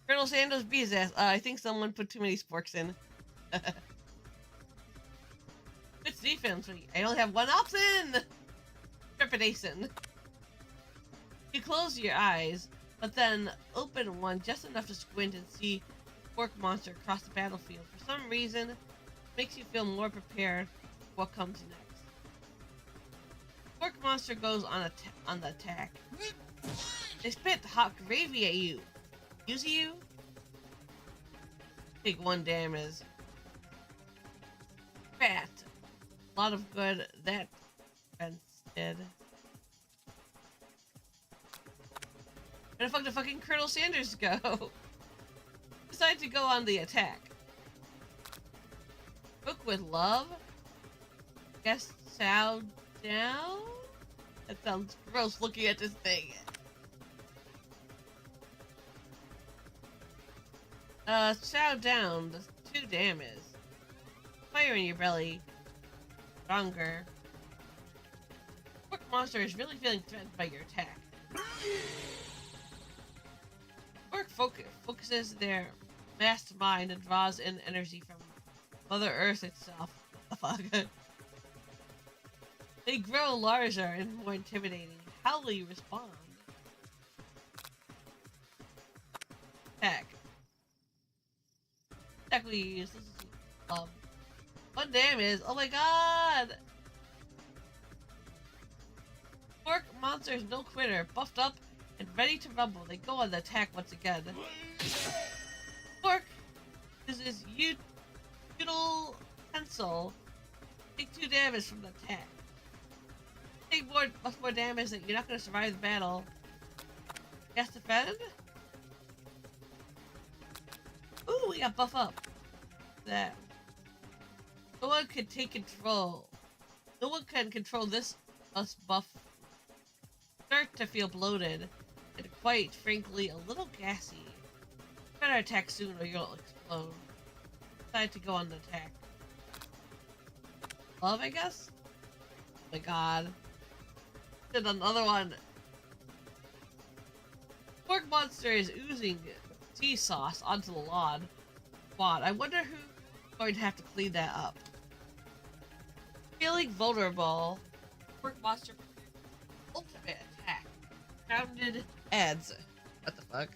Colonel Sanders beats his ass. I think someone put too many sporks in. feeling sweet. I only have one option! Trepidation. You close your eyes, but then open one just enough to squint and see a pork monster across the battlefield. For some reason, it makes you feel more prepared for what comes next. Pork monster goes on the attack. They spit hot gravy at you. Use you? Take 1 damage. Fat. A lot of good that defense did. Where the fuck did fucking Colonel Sanders go? Decide to go on the attack. Cook with love? Guess chow down? That sounds gross looking at this thing. Chow down does 2 damage. Fire in your belly. Stronger. Pork monster is really feeling threatened by your attack. Pork focuses their vast mind and draws in energy from Mother Earth itself. What the fuck? They grow larger and more intimidating. How will you respond? Attack. Exactly use. This is 1 damage. Oh my god! Pork monster is no quitter. Buffed up and ready to rumble. They go on the attack once again. Pork uses util pencil. Take 2 damage from the attack. Take much more damage that you're not going to survive the battle. Yes, defend? Ooh, we got buff up. That. No one can take control. No one can control this us buff. Start to feel bloated and quite frankly a little gassy. Better attack soon or you'll explode. Decide to go on the attack. Love, I guess? Oh my god. Did another one. Pork monster is oozing tea sauce onto the lawn. Quad. I wonder who's going to have to clean that up. Feeling vulnerable. Pork monster ultimate attack. Grounded ads. What the fuck?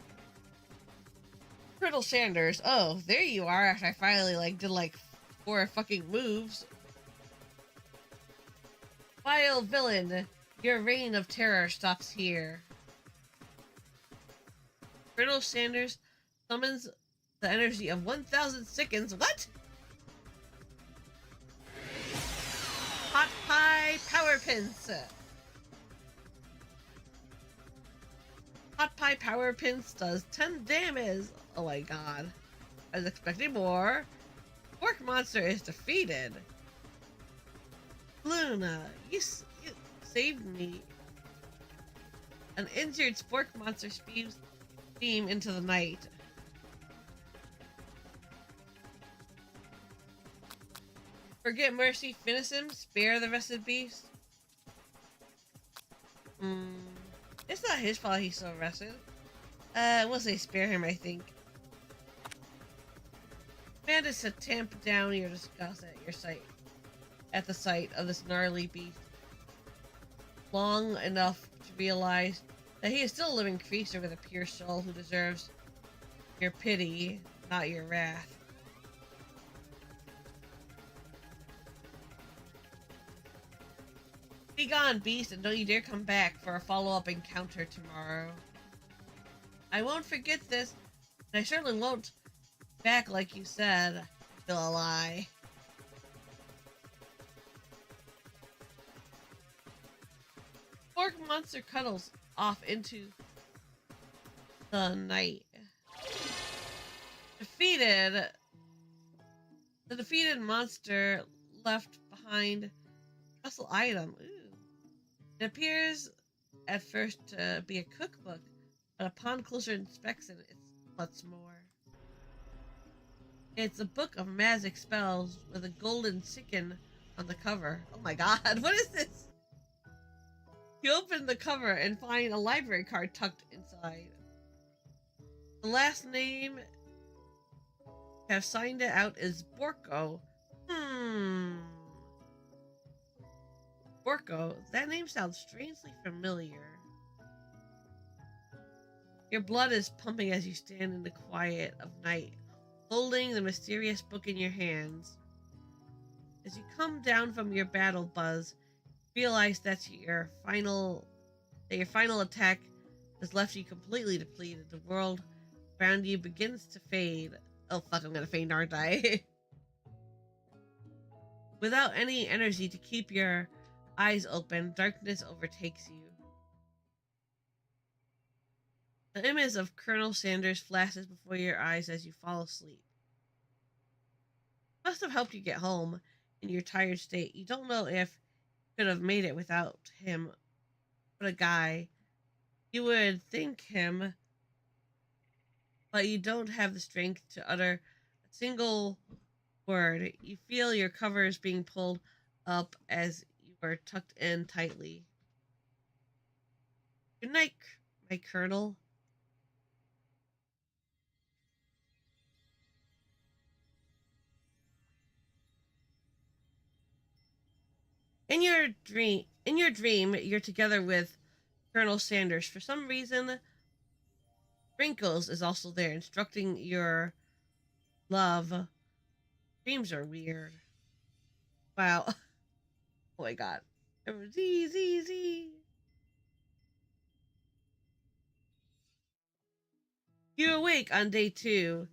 Colonel Sanders. Oh, there you are after I finally did 4 fucking moves. Vile villain. Your reign of terror stops here. Colonel Sanders summons the energy of 1,000 seconds. What? Hot Pie Power Pins. Hot Pie Power Pins does 10 damage. Oh my god. I was expecting more. Pork monster is defeated. Luna, you saved me. An injured spork monster spews steam into the night. Forget mercy, finish him, spare the rest of the beast. It's not his fault he's so arrested. We'll say spare him, I think. Bandits to tamp down your disgust at the sight of this gnarly beast. Long enough to realize that he is still a living creature with a pure soul who deserves your pity, not your wrath. Be gone, beast, and don't you dare come back for a follow-up encounter tomorrow. I won't forget this, and I certainly won't back like you said. Still a lie. Pork monster cuddles off into the night. The defeated monster left behind a special item. Ooh. It appears at first to be a cookbook, but upon closer inspection, it's much more. It's a book of magic spells with a golden chicken on the cover. Oh my god, what is this? You open the cover and find a library card tucked inside. The last name have signed it out is Borko. Marco. That name sounds strangely familiar. Your blood is pumping as you stand in the quiet of night, holding the mysterious book in your hands. As you come down from your battle buzz, realize that your final attack has left you completely depleted. The world around you begins to fade. Oh fuck, I'm gonna faint, aren't I? Without any energy to keep your eyes open, darkness overtakes you. The image of Colonel Sanders flashes before your eyes as you fall asleep. It must have helped you get home in your tired state. You don't know if you could have made it without him. What a guy. You would thank him, but you don't have the strength to utter a single word. You feel your covers being pulled up as you are tucked in tightly. Good night, my colonel. In your dream, you're together with Colonel Sanders. For some reason, Sprinkles is also there, instructing your love. Dreams are weird. Wow. Oh my god. Z, Z, Z. You awake on day 2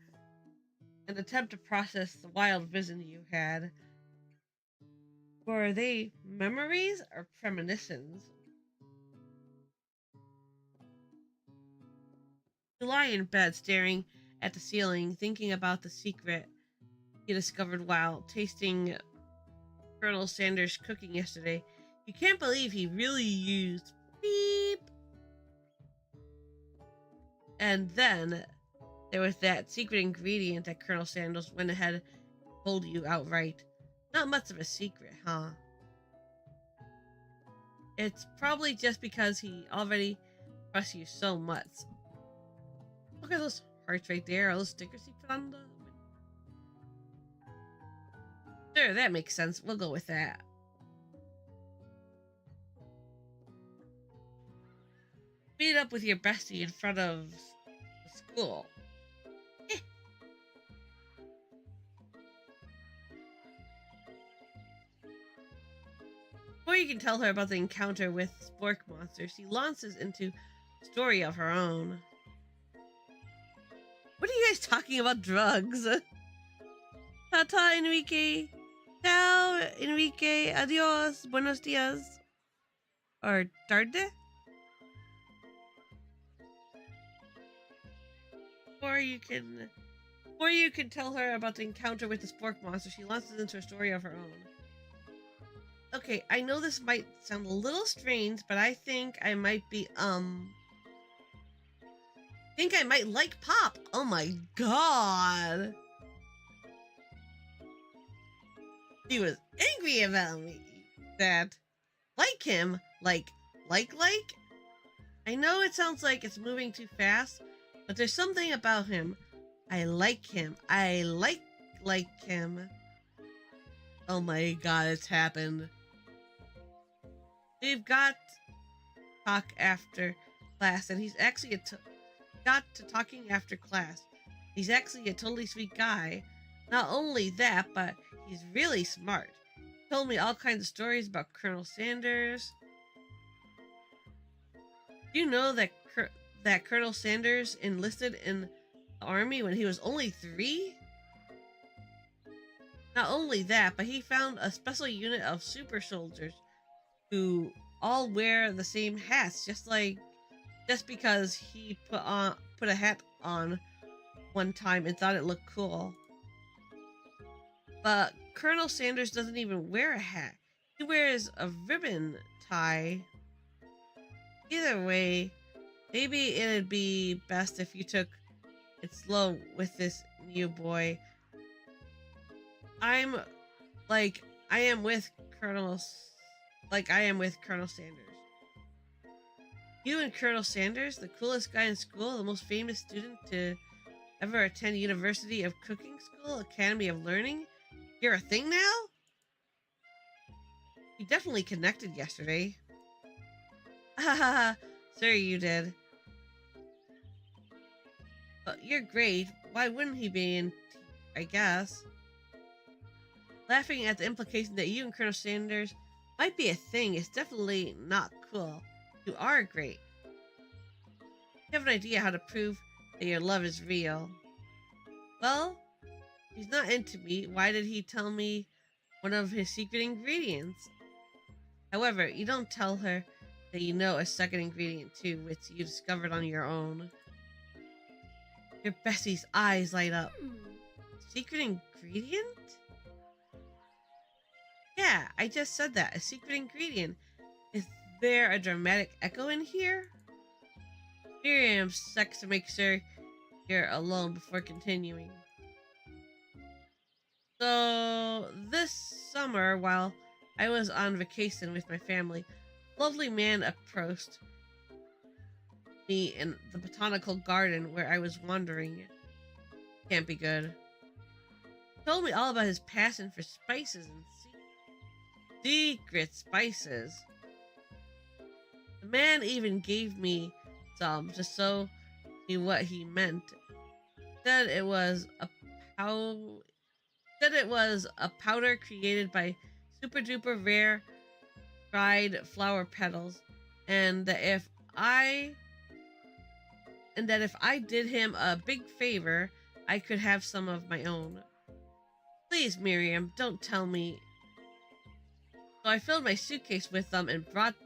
and attempt to process the wild vision you had. Were they memories or premonitions? You lie in bed staring at the ceiling, thinking about the secret you discovered while tasting Colonel Sanders' cooking yesterday. You can't believe he really used beep. And then there was that secret ingredient that Colonel Sanders went ahead and told you outright. Not much of a secret, huh? It's probably just because he already trusts you so much. Look at those hearts right there, all those stickers he put on the... Sure, that makes sense. We'll go with that. Meet up with your bestie in front of the school. Before you can tell her about the encounter with spork monsters, she launches into a story of her own. What are you guys talking about drugs? Tata, Enrique. Ciao, Enrique. Adios. Buenos dias. Or tarde? Or you can tell her about the encounter with the spork monster. She launches into a story of her own. Okay, I know this might sound a little strange, but I think I might like Pop. Oh my god. He was angry about me. That like him, like. I know it sounds like it's moving too fast, but there's something about him. I like him. I like him. Oh my god, it's happened. We've got to talk after class, and he's actually got to talking after class. He's actually a totally sweet guy. Not only that, but he's really smart. He told me all kinds of stories about Colonel Sanders. Do you know that Colonel Sanders enlisted in the army when he was only 3? Not only that, but he found a special unit of super soldiers who all wear the same hats, just because he put a hat on one time and thought it looked cool. But Colonel Sanders doesn't even wear a hat. He wears a ribbon tie. Either way, maybe it'd be best if you took it slow with this new boy. I am with Colonel Sanders. You and Colonel Sanders, the coolest guy in school, the most famous student to ever attend University of Cooking School, Academy of Learning. You're a thing now? We definitely connected yesterday. Hahaha, sure you did. But you're great. Why wouldn't he be in? I guess. Laughing at the implication that you and Colonel Sanders might be a thing is definitely not cool. You are great. You have an idea how to prove that your love is real. Well, he's not into me. Why did he tell me one of his secret ingredients? However, you don't tell her that you know a second ingredient too, which you discovered on your own. Your Bessie's eyes light up. Secret ingredient? Yeah, I just said that. A secret ingredient. Is there a dramatic echo in here? Miriam checks to make sure you're alone before continuing. So, this summer, while I was on vacation with my family, a lovely man approached me in the botanical garden where I was wandering. Can't be good. He told me all about his passion for spices and secret spices. The man even gave me some to show me what he meant. Said it was a powder created by super duper rare dried flower petals, and that if I did him a big favor, I could have some of my own. Please, Miriam, don't tell me. So I filled my suitcase with them and brought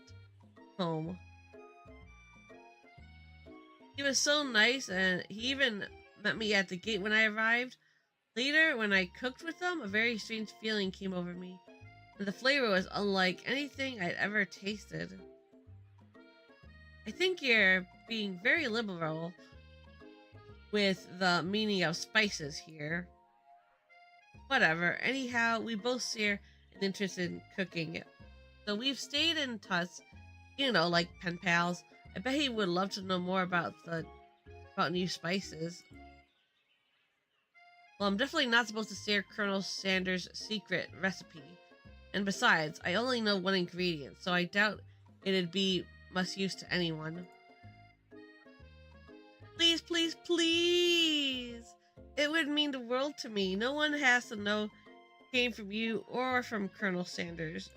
home. He was so nice, and he even met me at the gate when I arrived. Later, when I cooked with them, a very strange feeling came over me, and the flavor was unlike anything I'd ever tasted. I think you're being very liberal with the meaning of spices here. Whatever. Anyhow, we both share an interest in cooking. So we've stayed in touch, like pen pals. I bet he would love to know more about new spices. Well, I'm definitely not supposed to share Colonel Sanders' secret recipe. And besides, I only know one ingredient, so I doubt it'd be much use to anyone. Please, please, please! It would mean the world to me. No one has to know it came from you or from Colonel Sanders.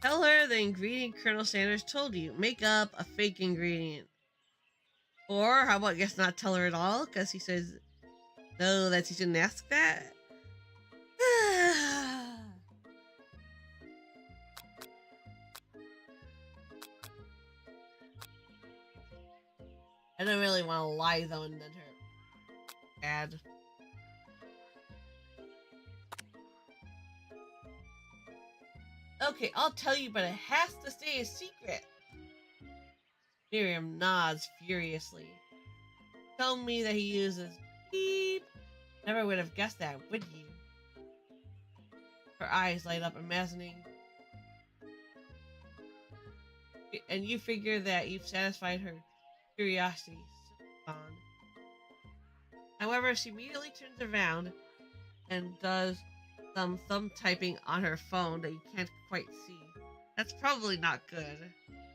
Tell her the ingredient Colonel Sanders told you. Make up a fake ingredient. Or how about just not tell her at all? Because he says, no, that she shouldn't ask that. I don't really want to lie though and then her bad. Okay, I'll tell you, but it has to stay a secret. Miriam nods furiously. Tell me that he uses beep. Never would have guessed that, would you? Her eyes light up, imagining. And you figure that you've satisfied her curiosity. Subathon. However, she immediately turns around and does some thumb typing on her phone that you can't quite see. That's probably not good.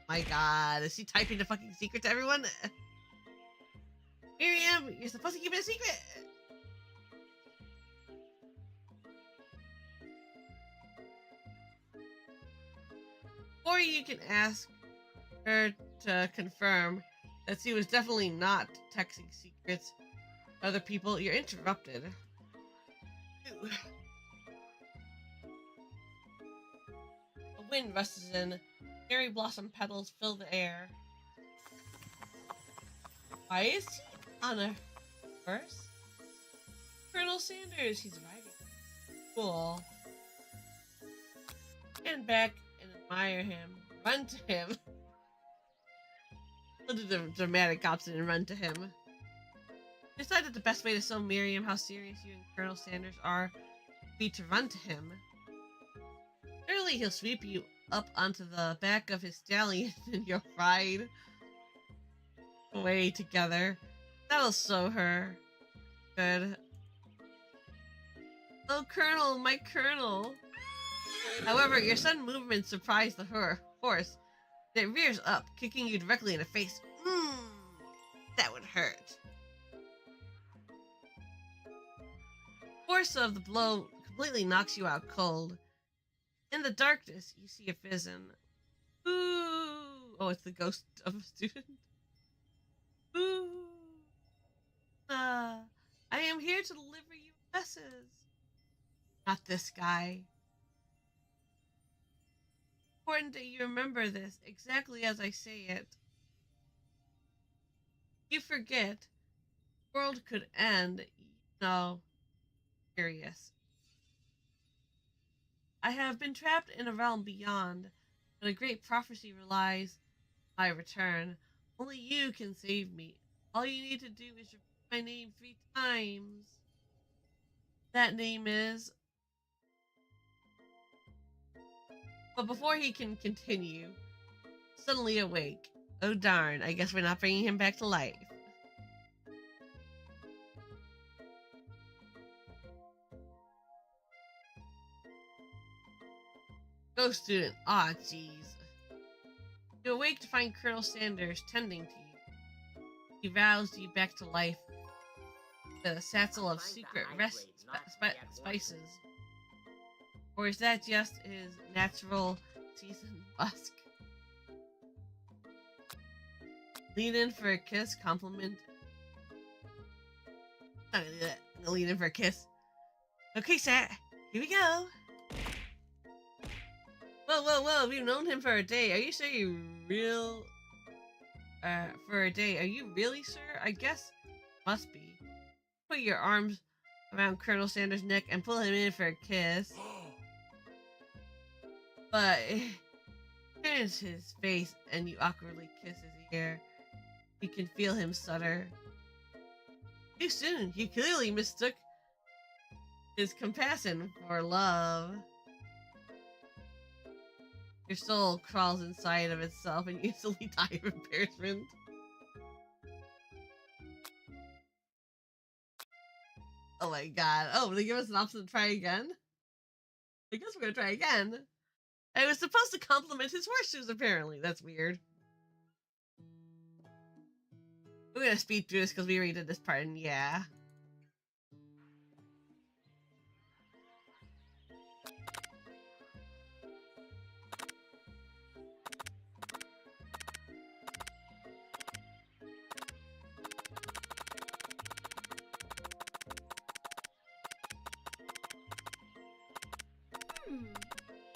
My god, is she typing the fucking secret to everyone? Miriam, you're supposed to keep it a secret! Or you can ask her to confirm that she was definitely not texting secrets to other people. You're interrupted. Ew. A wind rushes in. Cherry blossom petals fill the air. Why is he on a horse? Colonel Sanders, he's riding. Cool. Stand back and admire him. Run to him. We'll do the dramatic opposite and run to him. Decided the best way to show Miriam how serious you and Colonel Sanders are would be to run to him. Surely he'll sweep you up onto the back of his stallion and you'll ride away together. That'll show her. Good. Oh, Colonel, my Colonel. However, your sudden movement surprised the horse. It rears up, kicking you directly in the face. That would hurt. Force of the blow completely knocks you out cold. In the darkness, you see a vision. Ooh! Oh, it's the ghost of a student. Ooh! I am here to deliver you a message. Not this guy. Important that you remember this exactly as I say it. You forget, the world could end. No, curious. I have been trapped in a realm beyond, but a great prophecy relies on my return. Only you can save me. All you need to do is repeat my name 3 times. That name is. But before he can continue, suddenly awake. Oh darn, I guess we're not bringing him back to life. Ghost student. Aw, jeez. You awake to find Colonel Sanders tending to you. He roused you back to life with a satchel of secret spices. Or is that just his natural seasoned musk? Lean in for a kiss, compliment. I'm not gonna do that. I'm gonna lean in for a kiss. Okay, Sat, here we go. Whoa, we've known him for a day. Are you sure you for a day? Are you really sure? I guess must be. Put your arms around Colonel Sanders' neck and pull him in for a kiss. But turns his face and you awkwardly kiss his ear. You can feel him stutter. Too soon. You clearly mistook his compassion for love. Your soul crawls inside of itself and you instantly die of embarrassment. Oh my god. Oh, they give us an option to try again? I guess we're gonna try again. I was supposed to compliment his horseshoes, apparently. That's weird. We're gonna speed through this because we already did this part, and yeah.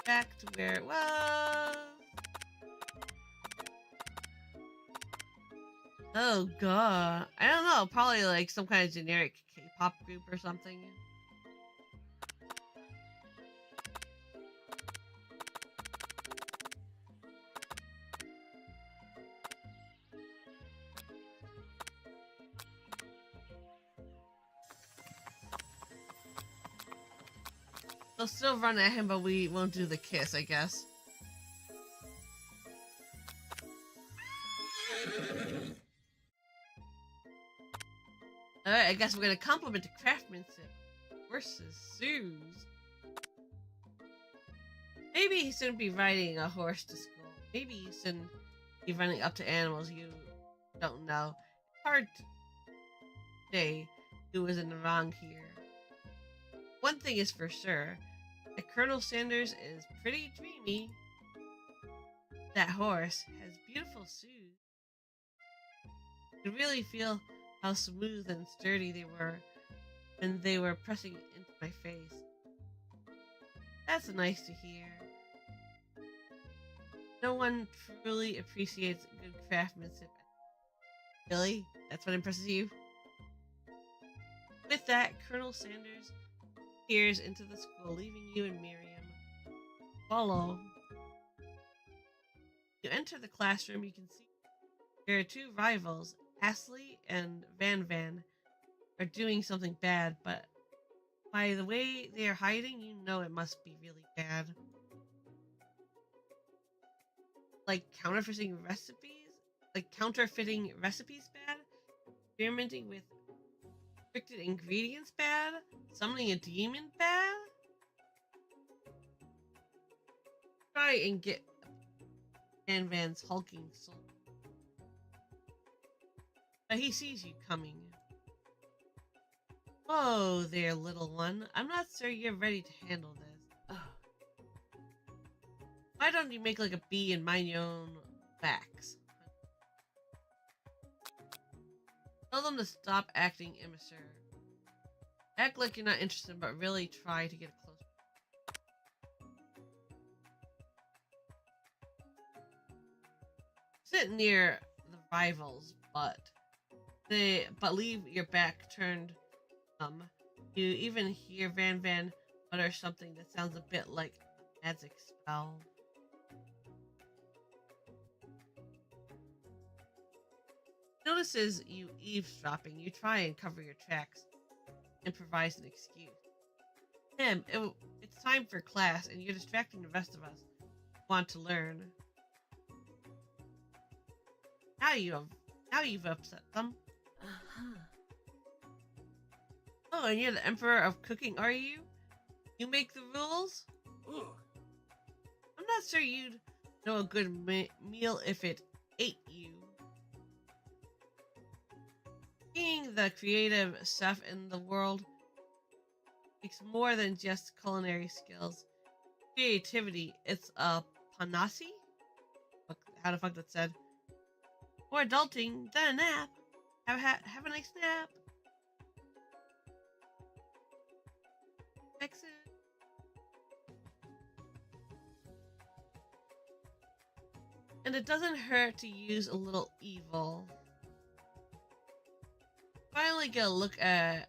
Back to where it was. Oh god. I don't know, probably like some kind of generic K-pop group or something. They'll still run at him, but we won't do the kiss, I guess. Alright, I guess we're gonna compliment the craftsmanship versus Sue's. Maybe he shouldn't be riding a horse to school. Maybe he shouldn't be running up to animals you don't know. It's hard to say who was in the wrong here. One thing is for sure, that Colonel Sanders is pretty dreamy. That horse has beautiful shoes. You could really feel how smooth and sturdy they were when they were pressing into my face. That's nice to hear. No one truly appreciates good craftsmanship. Really? That's what impresses you? With that, Colonel Sanders peers into the school, leaving you and Miriam. Follow. You enter the classroom, you can see there are 2 rivals, Ashley and Van Van, are doing something bad, but by the way they are hiding, you know it must be really bad. Like counterfeiting recipes bad? Experimenting with restricted ingredients bad? Summoning a demon bad? try and get Van Van's hulking soul. But he sees you coming. Whoa there, little one. I'm not sure you're ready to handle this. Why don't you make like a bee and mind your own wax? Tell them to stop acting immature. Act like you're not interested, but really try to get closer. Sit near the rivals, but leave your back turned. You even hear Van Van mutter something that sounds a bit like a magic spell. Notices you eavesdropping. You try and cover your tracks. Improvise an excuse. Tim, it's time for class, and you're distracting the rest of us who want to learn. Now you've upset them. Oh, and you're the emperor of cooking, are you? You make the rules? Ugh. I'm not sure you'd know a good meal if it ate you. Being the creative chef in the world takes more than just culinary skills. Creativity, it's a panacea? How the fuck that said? More adulting than a nap. Have a nice nap. Fix it. And it doesn't hurt to use a little evil. Finally get a look at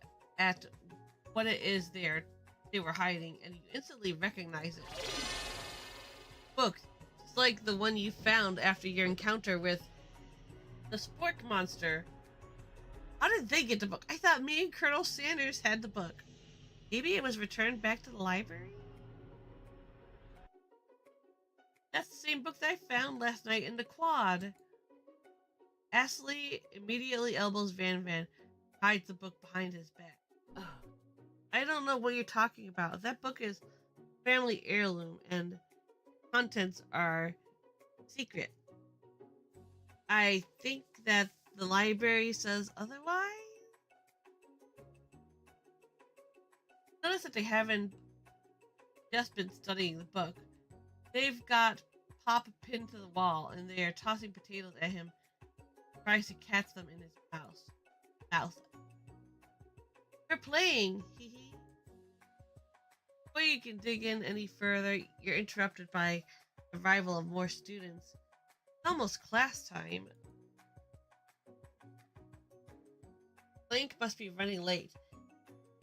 what it is they were hiding, and you instantly recognize it. Book, just like the one you found after your encounter with the spork monster. How did they get the book? I thought me and Colonel Sanders had the book. Maybe it was returned back to the library? That's the same book that I found last night in the quad. Astley immediately elbows Van Van, hides the book behind his back. Ugh. I don't know what you're talking about. That book is family heirloom and contents are secret. I think that the library says otherwise. Notice that they haven't just been studying the book. They've got Pop pinned to the wall, and they are tossing potatoes at him. Tries to catch them in his mouth. We're playing, hee hee. Before you can dig in any further, you're interrupted by the arrival of more students. It's almost class time. Link must be running late.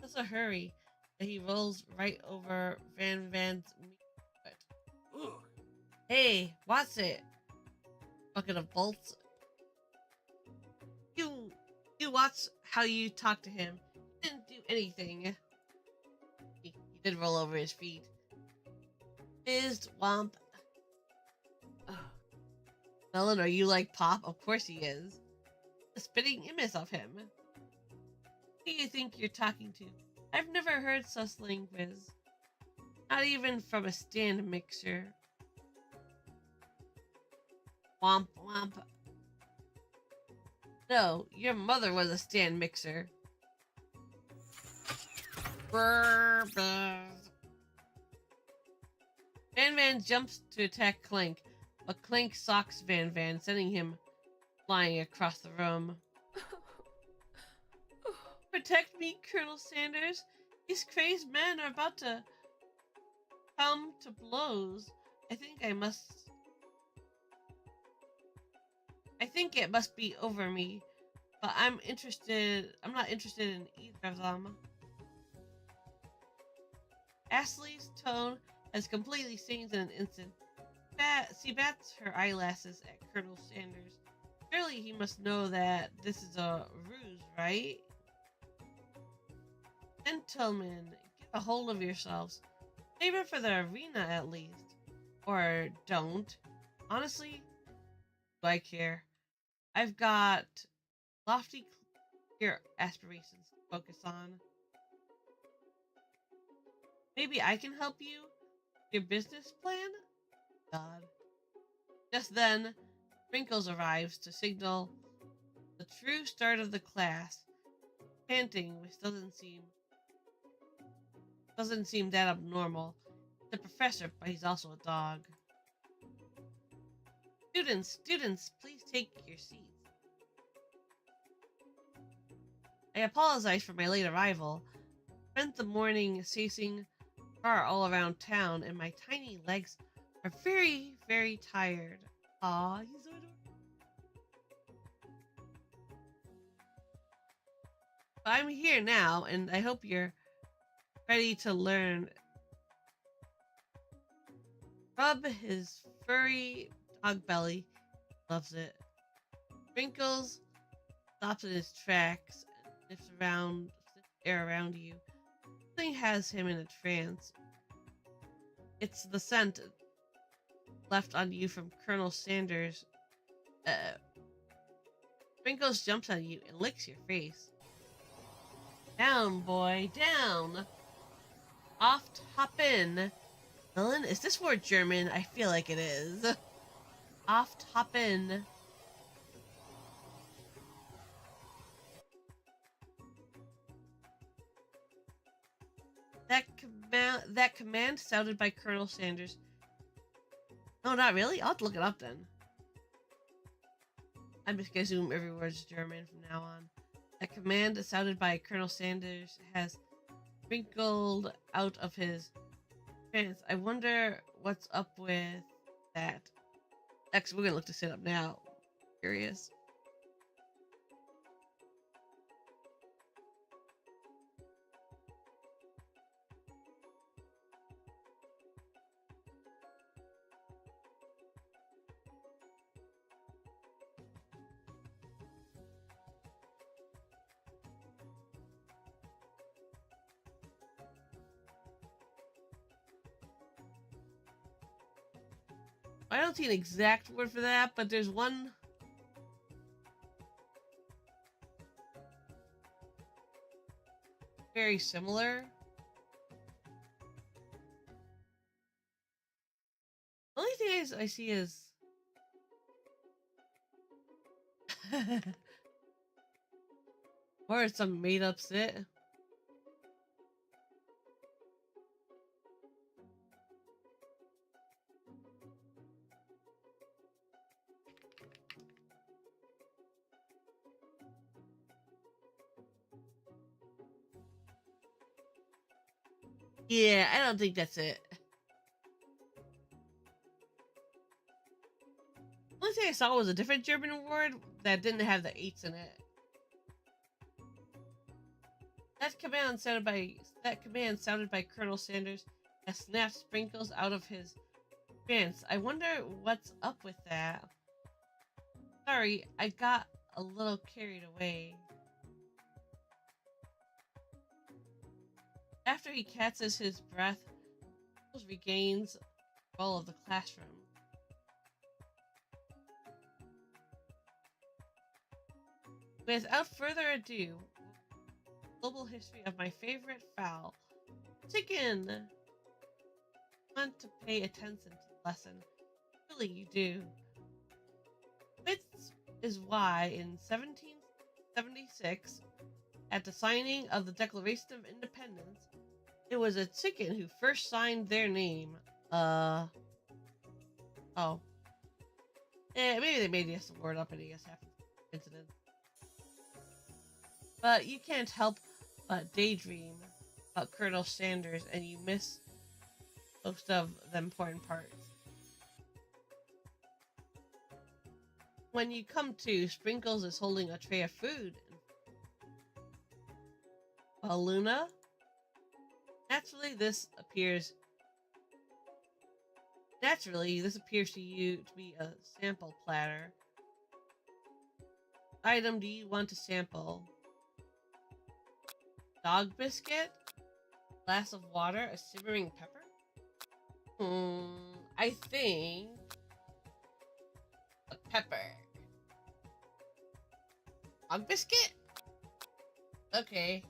There's a hurry that he rolls right over Van Van's foot. Hey, what's it? Bucket of bolts. You watch how you talk to him. He didn't do anything. He did roll over his feet. Fizzed womp. Melon, are you like Pop? Of course he is. The spitting image of him. Who do you think you're talking to? I've never heard such language. Not even from a stand mixer. Womp womp. No, your mother was a stand mixer. Brr, brr. Van Van jumps to attack Clank, but Clank socks Van Van, sending him flying across the room. Protect me, Colonel Sanders. These crazed men are about to come to blows. I think it must be over me, but I'm not interested in either of them. Ashley's tone has completely changed in an instant. She bats her eyelashes at Colonel Sanders. Surely he must know that this is a ruse, right? Gentlemen, get a hold of yourselves. Save it for the arena at least. Or don't. Honestly, do I care? I've got lofty career aspirations to focus on. Maybe I can help you? Your business plan? God. Just then, Sprinkles arrives to signal the true start of the class, panting, which doesn't seem that abnormal. The professor, but he's also a dog. Students, please take your seats. I apologize for my late arrival. Spent the morning chasing car all around town, and my tiny legs are very, very tired. Aw, he's so adorable. But I'm here now, and I hope you're ready to learn. Rub his furry dog belly. Loves it. Sprinkles stops in his tracks and sniffs air around you. Something has him in a trance. It's the scent left on you from Colonel Sanders. Sprinkles jumps on you and licks your face. Down, boy, down. Off hop in. Ellen, is this word German? I feel like it is. Off hop in. That command sounded by Colonel Sanders. No, not really. I'll have to look it up then. I'm just gonna assume every word's German from now on. That command sounded by Colonel Sanders has sprinkled out of his pants. I wonder what's up with that. Actually, we're gonna look this shit up now. Curious. I don't see an exact word for that, but there's one. Very similar. The only thing I see is. Or it's some made up shit. Yeah, I don't think that's it. The only thing I saw was a different German word that didn't have the H's in it. That command sounded by Colonel Sanders has snapped Sprinkles out of his pants. I wonder what's up with that. Sorry, I got a little carried away. After he catches his breath, Sprinkles regains control of the classroom. Without further ado, global history of my favorite fowl, chicken. Want to pay attention to the lesson. Really, you do. This is why in 1776, at the signing of the Declaration of Independence, it was a chicken who first signed their name. Oh. Maybe they made this word up and it just happened incident. But you can't help but daydream about Colonel Sanders and you miss most of the important parts. When you come to, Sprinkles is holding a tray of food. Well, Luna, naturally this appears to you to be a sample platter. Item do you want to sample? Dog biscuit? Glass of water? A simmering pepper? I think a pepper. Dog biscuit? Okay.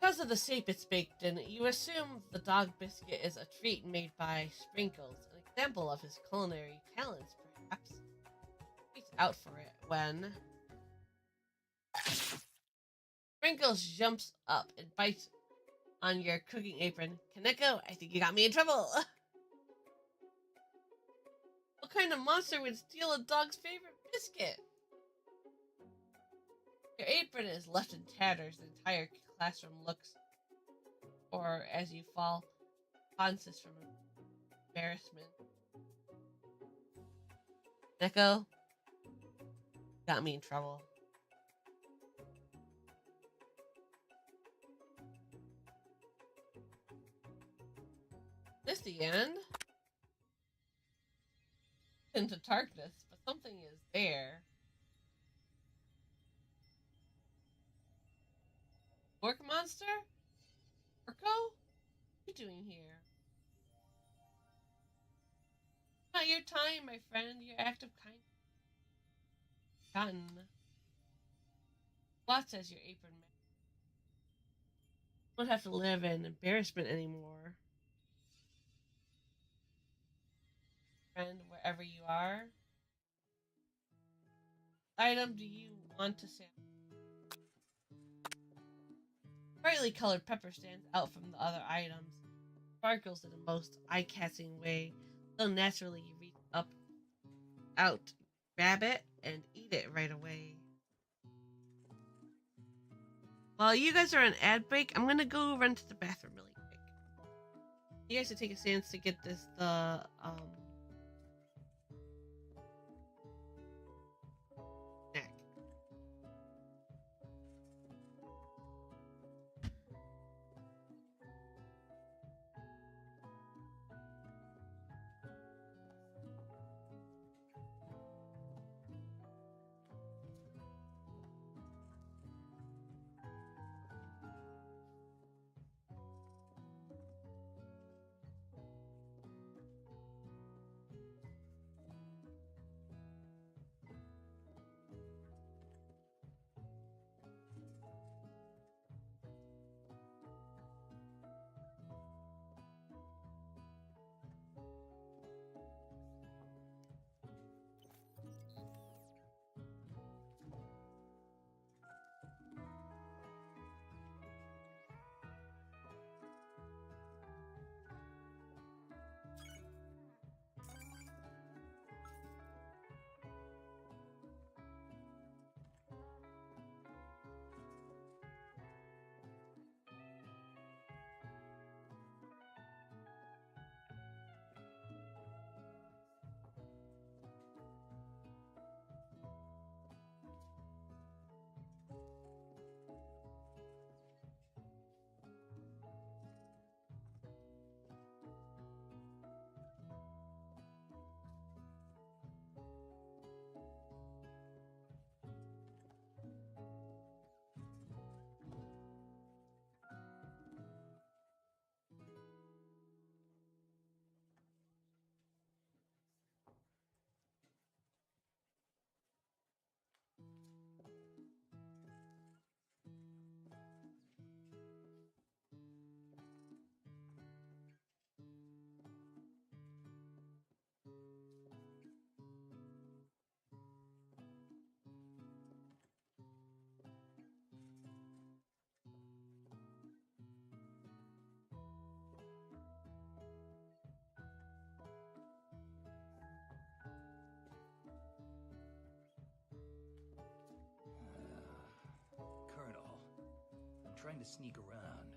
Because of the shape it's baked in, you assume the dog biscuit is a treat made by Sprinkles, an example of his culinary talents, perhaps. He reaches out for it when Sprinkles jumps up and bites on your cooking apron. Kaneko, I think you got me in trouble. What kind of monster would steal a dog's favorite biscuit? Your apron is left in tatters. The entire classroom looks, or as you fall, conscious from embarrassment. Neko got me in trouble. This the end? Into darkness, but something is there. Orc monster? Orko? What are you doing here? Not your time, my friend. Your act of kindness. Gotten. Watch as your apron. You don't have to live in embarrassment anymore. Friend, wherever you are. Item do you want to sample? Brightly colored pepper stands out from the other items. Sparkles in the most eye-catching way. So naturally you reach up, out, grab it, and eat it right away. While you guys are on ad break, I'm gonna go run to the bathroom really quick. You guys should take a chance to get this snack. Colonel, I'm trying to sneak around,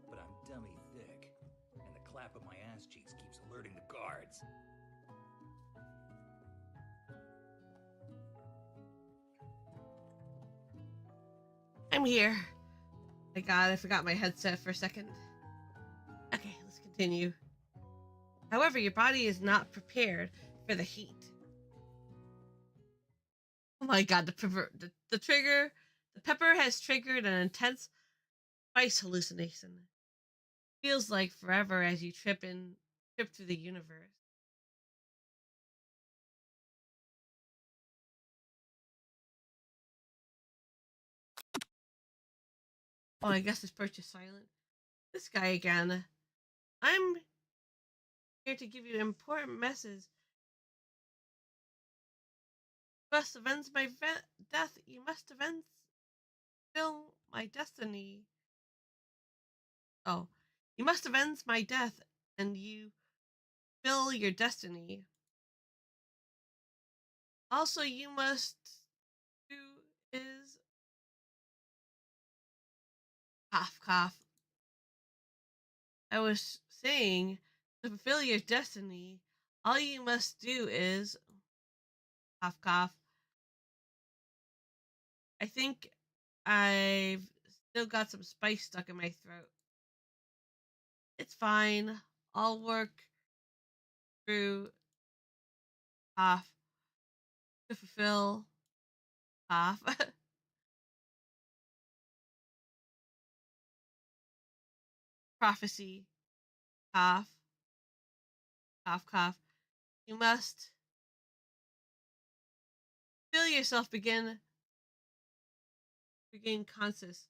but I'm dummy thick, and the clap of my ass cheeks keeps alerting the guards. I'm here. My god, I forgot my headset for a second. Okay, let's continue. However, your body is not prepared for the heat. Oh my god, the trigger, the pepper has triggered an intense spice hallucination. Feels like forever as you trip through the universe. Oh, I guess this perch is silent. This guy again. I'm here to give you an important message. You must avenge my death. You must avenge fulfill my destiny. Oh, you must avenge my death, and you fill your destiny. Also, you must do is cough cough. I was saying to fulfill your destiny, all you must do is cough cough. I think I've still got some spice stuck in my throat. It's fine. I'll work through cough to fulfill cough. Prophecy. Cough. Cough cough. You must feel yourself begin consciousness.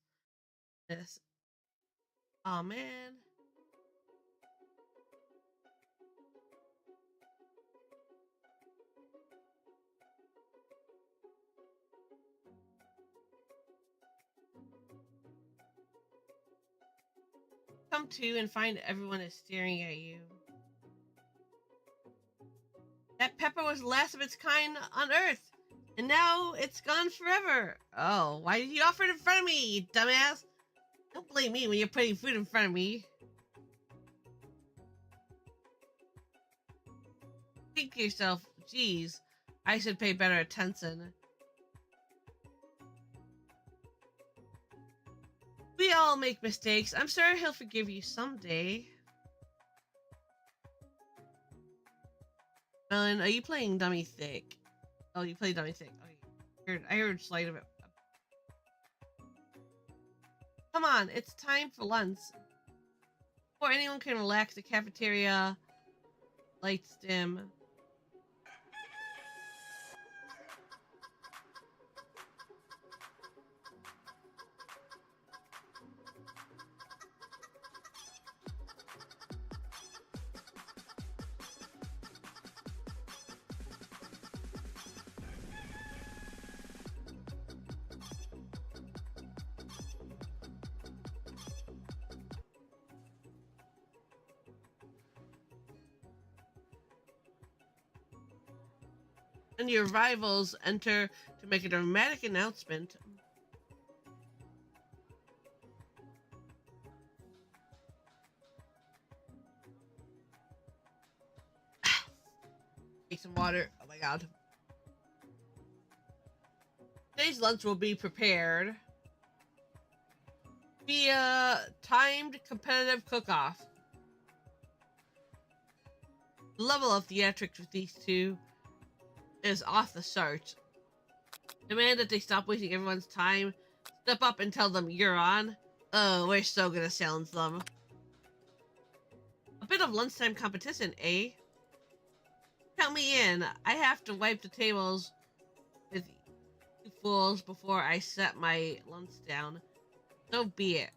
Oh man. Come to and find everyone is staring at you. That pepper was the last of its kind on Earth, and now it's gone forever. Oh, why did you offer it in front of me, you dumbass? Don't blame me when you're putting food in front of me. Think to yourself, geez, I should pay better attention. We all make mistakes. I'm sure he'll forgive you someday. Ellen, are you playing Dummy Thick? Oh, you play Dummy Thick. Oh, I heard slight of it. Come on, it's time for lunch. Before anyone can relax, the cafeteria lights dim. And your rivals enter to make a dramatic announcement. Take some water. Oh my god. Today's lunch will be prepared via timed competitive cook-off. The level of theatrics with these two is off the charts. Demand that they stop wasting everyone's time. Step up and tell them you're on. Oh, we're so gonna silence them. A bit of lunchtime competition, eh? Count me in. I have to wipe the tables with you fools before I set my lunch down. So be it.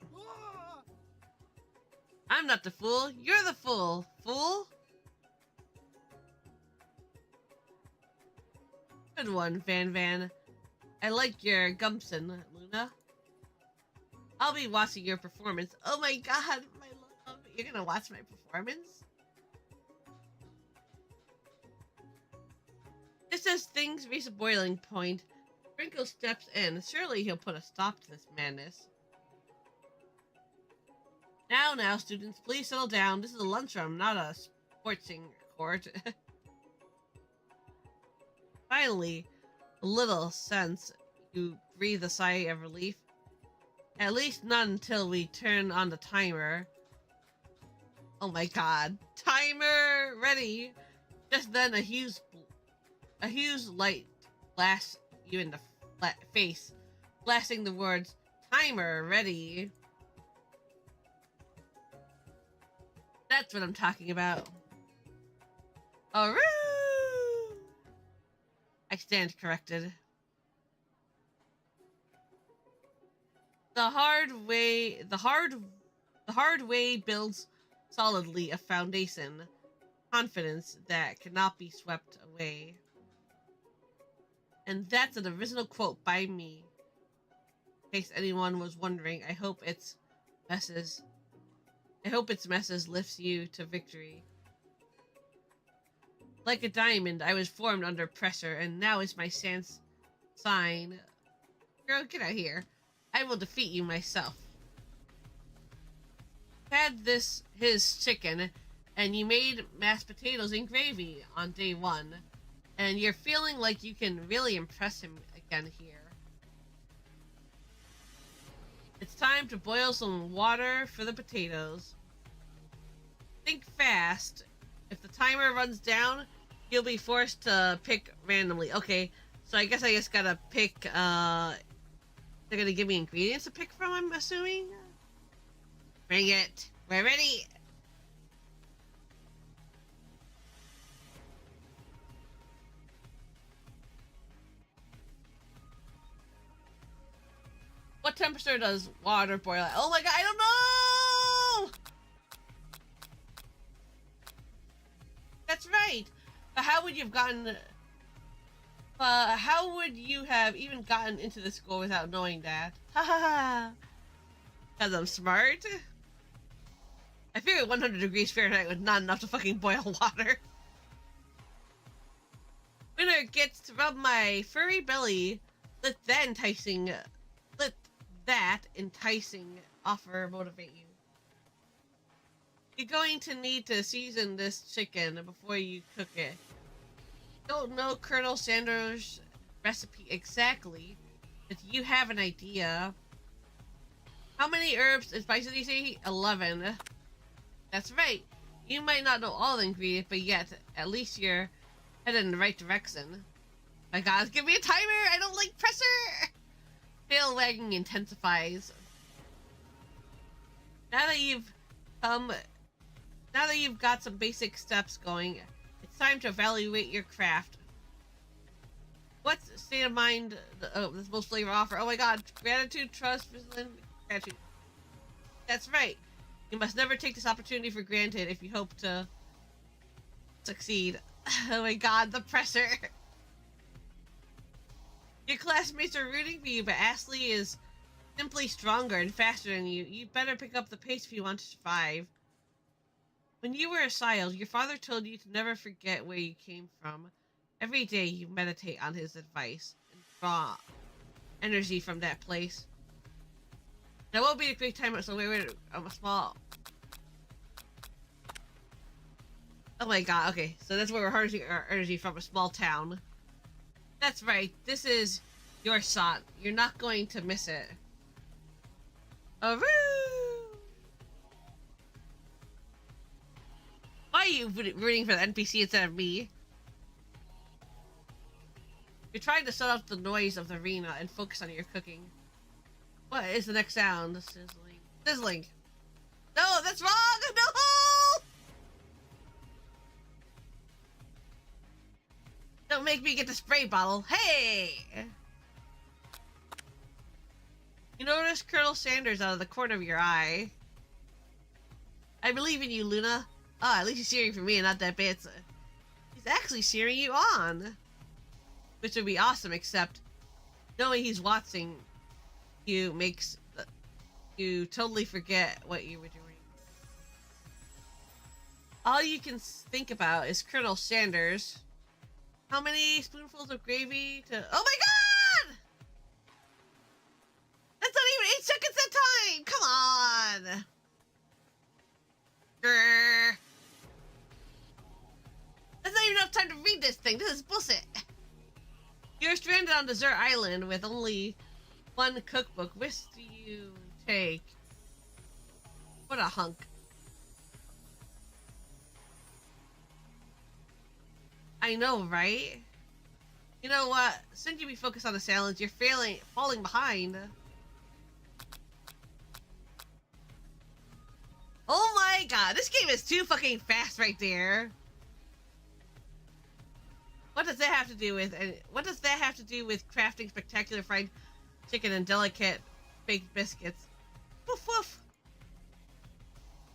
I'm not the fool. You're the fool. Fool? Good one, Van Van. I like your gumption, Luna. I'll be watching your performance. Oh my god, my love. You're gonna watch my performance? Just as things reach a boiling point, Sprinkle steps in. Surely he'll put a stop to this madness. Now, students, please settle down. This is a lunchroom, not a sportsing court. Finally, a little sense. You breathe a sigh of relief. At least not until we turn on the timer. Oh my god. Timer ready. Just then a huge light blasts you in the face, blasting the words, timer ready. That's what I'm talking about. Aroo! I stand corrected. So, the hard way builds solidly a foundation, confidence that cannot be swept away. And that's an original quote by me. In case anyone was wondering, messes. I hope its messes lifts you to victory. Like a diamond, I was formed under pressure, and now is my sign. Girl, get out here. I will defeat you myself. Had his chicken, and you made mashed potatoes and gravy on day 1, and you're feeling like you can really impress him again here. It's time to boil some water for the potatoes. Think fast. If the timer runs down, you'll be forced to pick randomly. Okay, so I just gotta pick, they're gonna give me ingredients to pick from, I'm assuming? Bring it. We're ready. What temperature does water boil at? Oh my god, I don't know! That's right. But how would you have even gotten into the school without knowing that? Ha ha ha. Because I'm smart? I figured 100 degrees Fahrenheit was not enough to fucking boil water. Winner gets to rub my furry belly. Let that enticing offer motivate you. You're going to need to season this chicken before you cook it. Don't know Colonel Sanders' recipe exactly, but you have an idea. How many herbs and spices did you say? 11. That's right. You might not know all the ingredients, but yet, at least you're headed in the right direction. My god, give me a timer! I don't like pressure! Tail wagging intensifies. Now that you've got some basic steps going, it's time to evaluate your craft. What state of mind? This most flavor offer. Oh my god! Gratitude, trust, gratitude. That's right. You must never take this opportunity for granted if you hope to succeed. Oh my god, the pressure. Your classmates are rooting for you, but Ashley is simply stronger and faster than you. You better pick up the pace if you want to survive. When you were a child, your father told you to never forget where you came from. Every day you meditate on his advice and draw energy from that place. That won't be a quick time, so wait, I'm a small... Oh my god, okay, so that's where we're harnessing our energy from, a small town. That's right, this is your shot. You're not going to miss it. Why are you rooting for the NPC instead of me? You're trying to shut out the noise of the arena and focus on your cooking. What is the next sound? Sizzling. Sizzling! No, that's wrong! No! Don't make me get the spray bottle. Hey! You notice Colonel Sanders out of the corner of your eye. I believe in you, Luna. Ah, at least he's cheering for me and not that Bansa. He's actually cheering you on. Which would be awesome, except knowing he's watching you makes you totally forget what you were doing. All you can think about is Colonel Sanders. How many spoonfuls of gravy to... Oh my god! That's not even 8 seconds at time! Come on! Grr. That's not even enough time to read this thing. This is bullshit. You're stranded on Desert Island with only one cookbook. Which do you take? What a hunk. I know, right? You know what? Since you be focused on the salads, you're falling behind. Oh my god, this game is too fucking fast right there. What does that have to do with crafting spectacular fried chicken and delicate baked biscuits. Woof woof.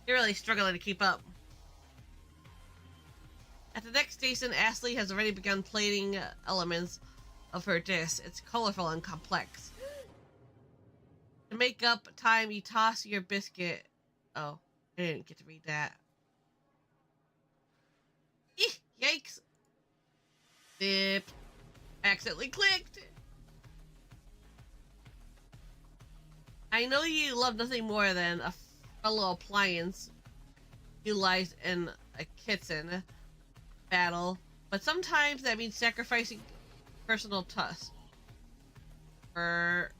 You're really struggling to keep up. At the next station, Ashley has already begun plating elements of her dish. It's colorful and complex. To make up time, you toss your biscuit. Oh, I didn't get to read that. Eeh, yikes. Dip. Accidentally clicked. I know you love nothing more than a fellow appliance utilized in a kitchen battle, but sometimes that means sacrificing personal trust. Might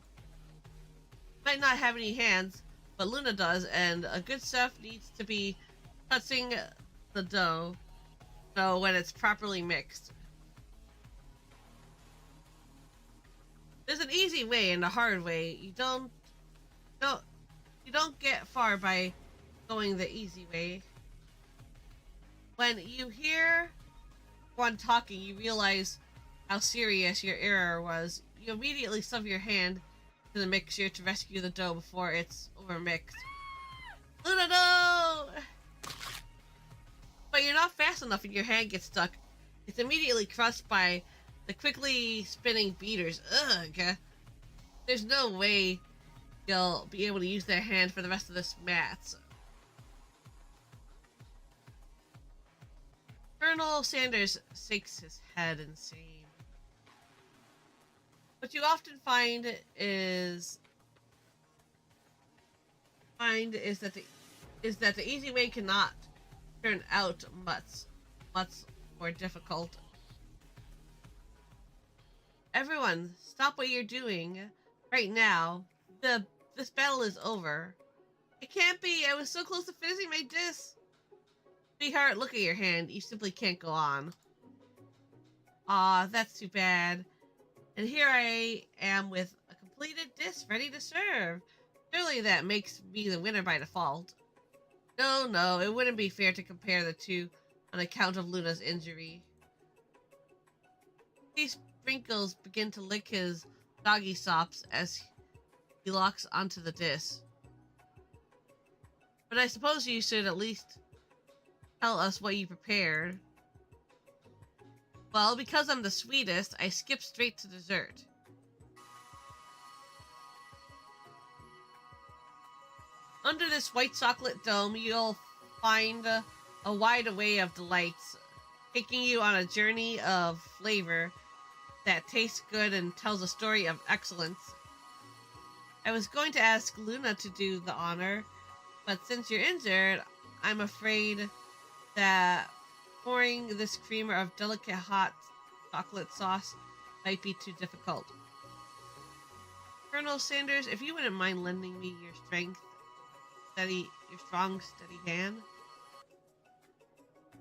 not have any hands, but Luna does, and a good chef needs to be touching the dough when it's properly mixed. There's an easy way and a hard way. You don't get far by going the easy way. When you hear one talking, you realize how serious your error was. You immediately shove your hand to the mixture to rescue the dough before it's overmixed. Luna, no! But you're not fast enough and your hand gets stuck. It's immediately crushed by the quickly spinning beaters. Ugh. There's no way you'll be able to use that hand for the rest of this match. Colonel Sanders shakes his head in shame. What you often find is that the easy way cannot turn out much more difficult. Everyone, stop what you're doing right now. This battle is over. It can't be. I was so close to finishing my disc. Sweetheart, look at your hand. You simply can't go on. Aw, that's too bad. And here I am with a completed disc ready to serve. Surely that makes me the winner by default. No, it wouldn't be fair to compare the two on account of Luna's injury. These sprinkles begin to lick his doggy sops as he locks onto the disc. But I suppose you should at least tell us what you prepared. Well, because I'm the sweetest, I skip straight to dessert. Under this white chocolate dome, you'll find a wide array of delights, taking you on a journey of flavor that tastes good and tells a story of excellence. I was going to ask Luna to do the honor, but since you're injured, I'm afraid that pouring this creamer of delicate hot chocolate sauce might be too difficult. Colonel Sanders, if you wouldn't mind lending me your strong, steady hand.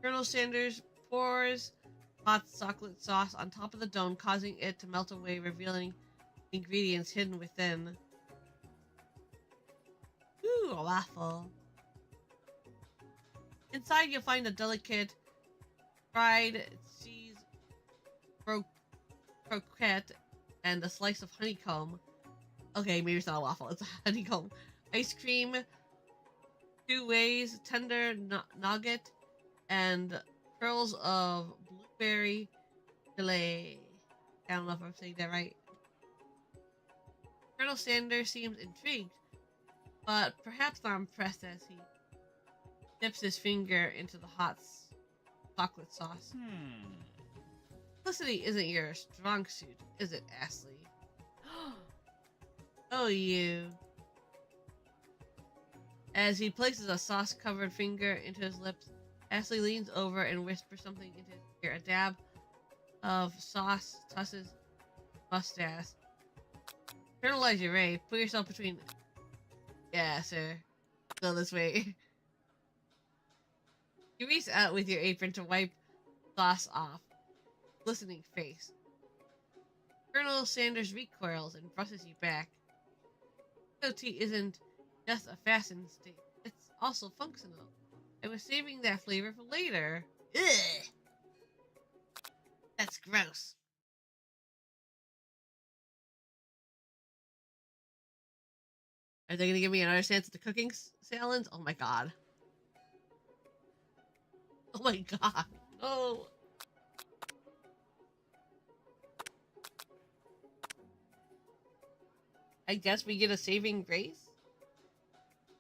Colonel Sanders pours hot chocolate sauce on top of the dome, causing it to melt away, revealing ingredients hidden within. Ooh, a waffle. Inside, you'll find a delicate fried cheese croquette and a slice of honeycomb. Okay, maybe it's not a waffle, it's a honeycomb. Ice cream, 2 ways, tender nugget, and pearls of blueberry gelée. I don't know if I'm saying that right. Colonel Sanders seems intrigued, but perhaps not impressed as he dips his finger into the hot chocolate sauce. Simplicity isn't your strong suit, is it, Ashley? Oh, you. As he places a sauce-covered finger into his lips, Ashley leans over and whispers something into his ear. A dab of sauce touches mustache. Internalize your rage. Put yourself between... Yeah, sir. Go this way. You reach out with your apron to wipe sauce off. Glistening face. Colonel Sanders recoils and brushes you back. Tea isn't just a fashion state. It's also functional. I was saving that flavor for later. Ugh! That's gross. Are they gonna give me another chance at the cooking challenge? Oh my god. Oh my god. No. I guess we get a saving grace.